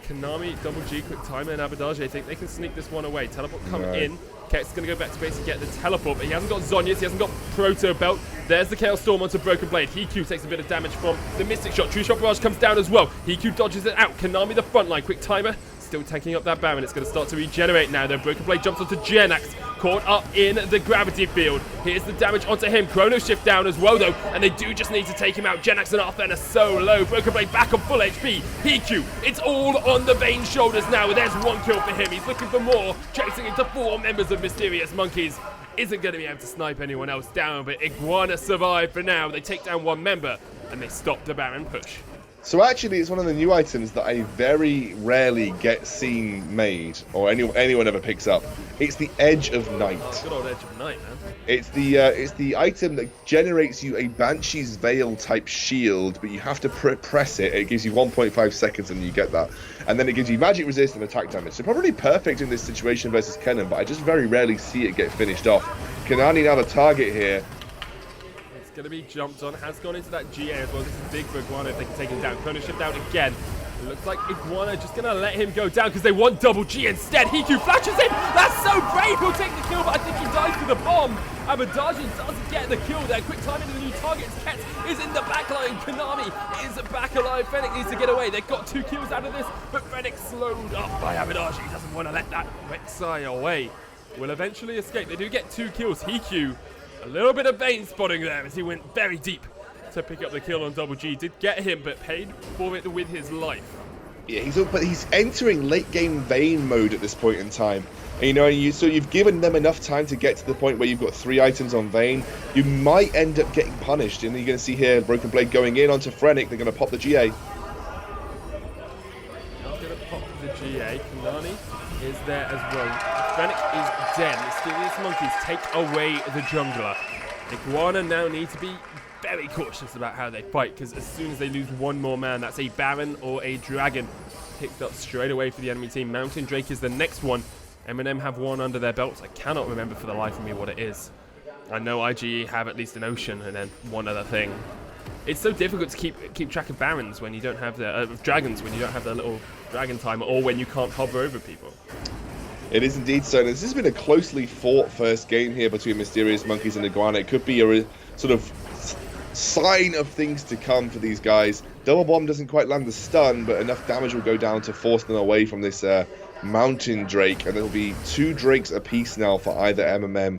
Konami, Double G, Quick Timer, and Abadage. I think they can sneak this one away. Teleport come in. Ket's going to go back to base and get the teleport, but he hasn't got Zhonya's, he hasn't got Proto Belt. There's the Chaos Storm onto Broken Blade. Hiku takes a bit of damage from the Mystic Shot. True Shot Barrage comes down as well. Hiku dodges it out. Konami the front line. Quick Timer still tanking up that Baron. It's going to start to regenerate now, though. Broken Blade jumps onto Genax, caught up in the gravity field. Here's the damage onto him. Chrono Shift down as well, though, and they do just need to take him out. Genax and Arthur are so low. Broken Blade back on full HP. Hiku, it's all on the Vayne's shoulders now, and there's one kill for him. He's looking for more, chasing into 4 members of Mysterious Monkeys. Isn't going to be able to snipe anyone else down, but Iguana survived for now. They take down 1 member, and they stop the Baron push. So actually, it's one of the new items that I very rarely get seen made, or anyone ever picks up. It's the Edge of Night. Oh, good old Edge of Night, man. It's the item that generates you a Banshee's Veil type shield, but you have to press it. It gives you 1.5 seconds, and you get that. And then it gives you magic resist and attack damage. So probably perfect in this situation versus Kennen, but I just very rarely see it get finished off. Kanani now the target here. Going to be jumped on, has gone into that GA as well. This is big for Iguana if they can take him down. Chrono Shift out again. It looks like Iguana just going to let him go down because they want double G instead. Hiku flashes in. That's so brave. He'll take the kill, but I think he dies to the bomb. Abadaji doesn't get the kill there. Quick timing to the new target. Ket is in the backline. Konami is back alive. Fennec needs to get away. They've got 2 kills out of this, but Fennec slowed up by Abadaji. He doesn't want to let that Rek'Sai away. Will eventually escape. They do get 2 kills. Hiku, a little bit of vein spotting there as he went very deep to pick up the kill on Double G. Did get him, but paid for it with his life. Yeah, he's entering late game Vayne mode at this point in time. And, you know, so you've given them enough time to get to the point where you've got 3 items on Vayne. You might end up getting punished, and you're going to see here Broken Blade going in onto Frennick. They're going to pop the GA. Not going to pop the GA. Kanani is there as well. Fennec is dead. Mysterious Monkeys take away the jungler. Iguana now need to be very cautious about how they fight, because as soon as they lose one more man, that's a Baron or a Dragon picked up straight away for the enemy team. Mountain Drake is the next one. Eminem have one under their belts. I cannot remember for the life of me what it is. I know IGE have at least an Ocean and then one other thing. It's so difficult to keep track of Barons when you don't have the Dragons when you don't have the little Dragon timer, or when you can't hover over people. It is indeed so. This has been a closely fought first game here between Mysterious Monkeys and Iguana. It could be a sort of sign of things to come for these guys. Double Bomb doesn't quite land the stun, but enough damage will go down to force them away from this Mountain Drake, and there'll be 2 Drakes apiece now for either MMM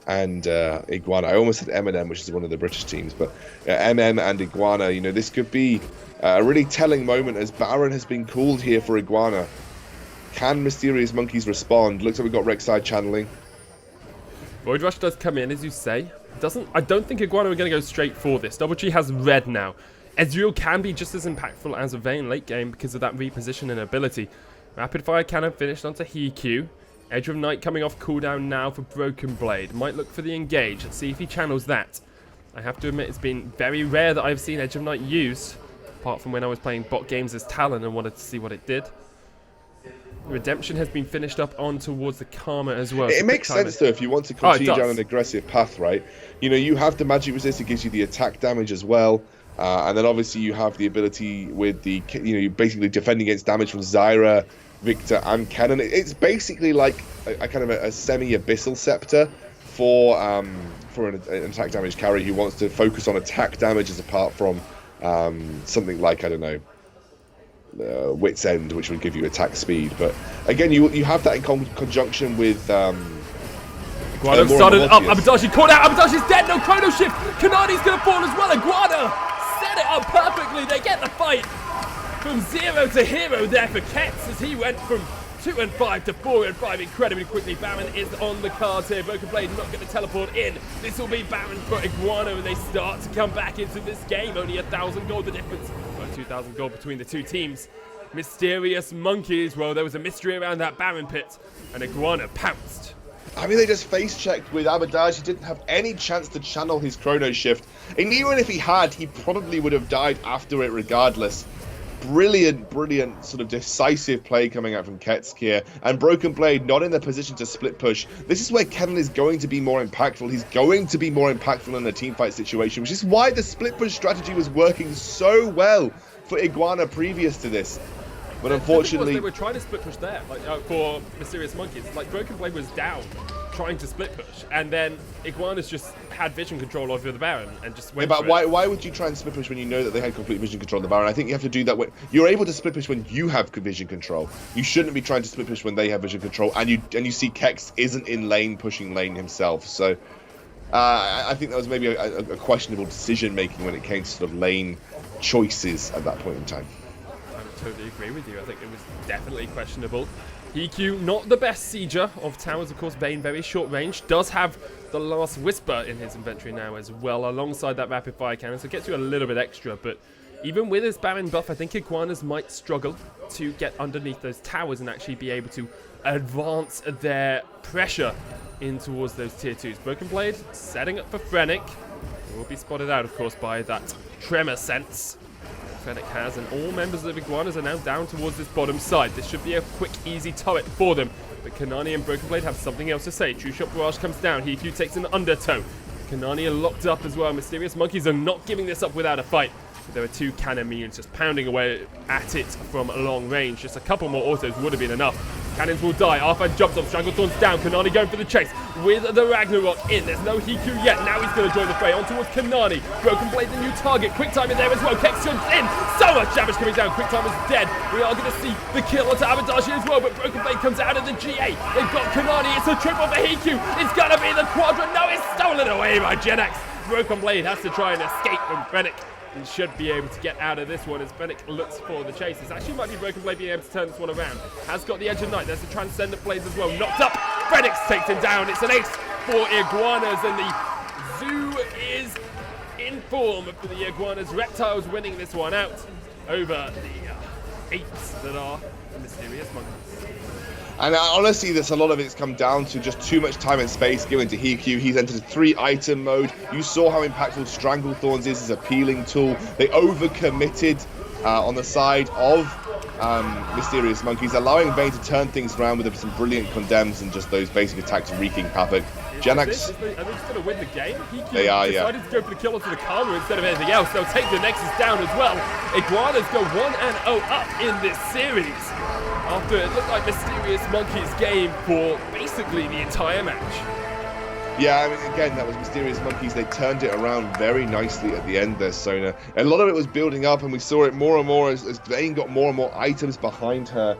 and Iguana. I almost said Eminem, which is one of the British teams, but MM and Iguana, you know, this could be a really telling moment as Baron has been called here for Iguana. Can Mysterious Monkeys respond? Looks like we've got Rek'Sai channeling. Void Rush does come in, as you say. I don't think Iguana are going to go straight for this. Double G has red now. Ezreal can be just as impactful as a Vayne late game because of that repositioning ability. Rapid Fire Cannon finished onto Hiku. Edge of Night coming off cooldown now for Broken Blade. Might look for the engage. Let's see if he channels that. I have to admit, it's been very rare that I've seen Edge of Night used, apart from when I was playing bot games as Talon and wanted to see what it did. Redemption has been finished up on towards the Karma as well. It makes sense though if you want to continue down an aggressive path, right? You know, you have the magic resist, it gives you the attack damage as well. And then obviously you have the ability with the, you know, you're basically defending against damage from Zyra, Victor and Kennen. It's basically like a kind of a semi-abyssal scepter for an attack damage carry who wants to focus on attack damages apart from something like, I don't know, Wit's End, which would give you attack speed. But again, you have that in conjunction with Iguana started up. Abadashi caught out. Abadashi's dead. No chrono shift. Kanani's going to fall as well. Iguana set it up perfectly. They get the fight from 0 to hero there for Kets as he went from 2 and 5 to 4 and 5 incredibly quickly. Baron is on the cards here. Broken Blade not going to teleport in. This will be Baron for Iguana, and they start to come back into this game. Only 1,000 gold the difference. 2,000 gold between the two teams. Mysterious Monkeys, well, there was a mystery around that Baron pit, and Iguana pounced. I mean, they just face-checked with Abadaji. He didn't have any chance to channel his chrono shift. And even if he had, he probably would have died after it regardless. Brilliant, brilliant sort of decisive play coming out from Ketsk here. And Broken Blade not in the position to split push. This is where Kennen is going to be more impactful. He's going to be more impactful in a teamfight situation, which is why the split push strategy was working so well for Iguana previous to this. But unfortunately, they were trying to split push there, like for Mysterious Monkeys. Like Broken Blade was down, trying to split push, and then Iguana's just had vision control over the Baron and just went. Yeah, but why would you try and split push when you know that they had complete vision control of the Baron? I think you have to do that when you're able to split push when you have vision control. You shouldn't be trying to split push when they have vision control, and you see Kex isn't in lane pushing lane himself. So I think that was maybe a questionable decision making when it came to sort of lane choices at that point in time. I totally agree with you. I think it was definitely questionable. EQ, not the best sieger of towers, of course. Vayne, very short range, does have the Last Whisper in his inventory now as well, alongside that rapid fire cannon, so it gets you a little bit extra. But even with his Baron buff, I think Iguanas might struggle to get underneath those towers and actually be able to advance their pressure in towards those tier 2s. Broken Blade setting up for Frennick. It will be spotted out, of course, by that Tremor Sense Fennec has, and all members of Iguanas are now down towards this bottom side. This should be a quick, easy turret for them, but Kanani and Broken Blade have something else to say. True Shot Barrage comes down. Hiku takes an undertow. Kanani are locked up as well. Mysterious Monkeys are not giving this up without a fight. There were 2 cannon minions just pounding away at it from long range. Just a couple more autos would have been enough. Cannons will die. Arfan jumps off. Stranglethorn's down. Kanani going for the chase with the Ragnarok in. There's no Hiku yet. Now he's going to join the fray. On towards Kanani. Broken Blade, the new target. Quicktime in there as well. Kexion's in. So much damage coming down. Quicktime is dead. We are going to see the kill onto Abadashi as well. But Broken Blade comes out of the GA. They've got Kanani. It's a triple for Hiku. It's going to be the quadrant. No, it's stolen away by Genex. Broken Blade has to try and escape from Fennec. And should be able to get out of this one as Fennec looks for the chase. This actually might be Broken Blade being able to turn this one around. Has got the Edge of Night. There's the Transcendent Blades as well. Knocked up. Fennec takes him down. It's an ace for Iguanas. And the Zoo is in form for the Iguanas. Reptiles winning this one out over the apes that are the Mysterious Monkeys. And honestly, there's a lot of it's come down to just too much time and space given to Hiku. He's entered 3-item mode. You saw how impactful Stranglethorns is as a peeling tool. They overcommitted on the side of Mysterious Monkeys, allowing Vayne to turn things around with some brilliant condemns and just those basic attacks wreaking havoc. Genex, are they just going to win the game? Hiku they are, decided to go for the kill onto the Karma instead of anything else. They'll take the Nexus down as well. Iguanas go 1-0 up in this series, after it looked like Mysterious Monkeys' game for basically the entire match. Yeah, I mean, again, that was Mysterious Monkeys. They turned it around very nicely at the end there, Sona. A lot of it was building up, and we saw it more and more as Vayne got more and more items behind her.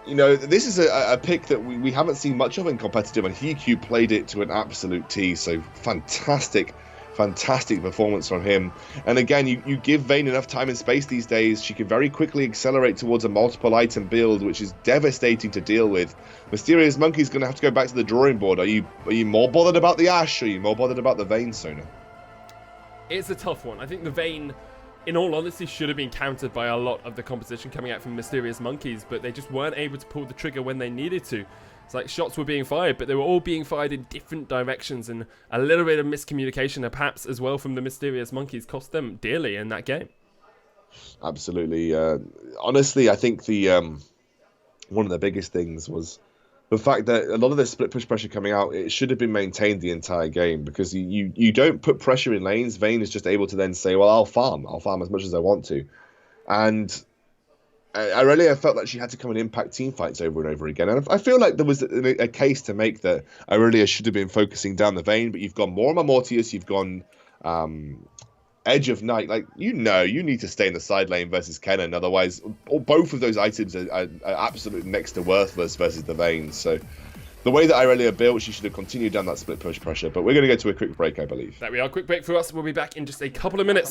You know, this is a pick that we haven't seen much of in competitive, and Hiku played it to an absolute T, so fantastic performance from him. And again, you give Vayne enough time and space these days, she can very quickly accelerate towards a multiple item build, which is devastating to deal with. Mysterious Monkey's going to have to go back to the drawing board. Are you more bothered about the Ashe, or are you more bothered about the Vayne, Sona? It's a tough one. I think the Vayne, in all honesty, should have been countered by a lot of the competition coming out from Mysterious Monkeys, but they just weren't able to pull the trigger when they needed to. It's like shots were being fired, but they were all being fired in different directions, and a little bit of miscommunication, perhaps, as well from the Mysterious Monkeys cost them dearly in that game. Absolutely. Honestly, I think the one of the biggest things was the fact that a lot of the split push pressure coming out, it should have been maintained the entire game, because you don't put pressure in lanes. Vayne is just able to then say, well, I'll farm as much as I want to. And Aurelia felt like she had to come and impact team fights over and over again. And I feel like there was a case to make that Aurelia should have been focusing down the Vayne, but you've gone more Mortius, you've gone Edge of Night. Like, you need to stay in the side lane versus Kennen, otherwise both of those items are absolutely next to worthless versus the Vayne. So the way that Aurelia built, she should have continued down that split push pressure. But we're going to go to a quick break, I believe. There we are, quick break for us. We'll be back in just a couple of minutes.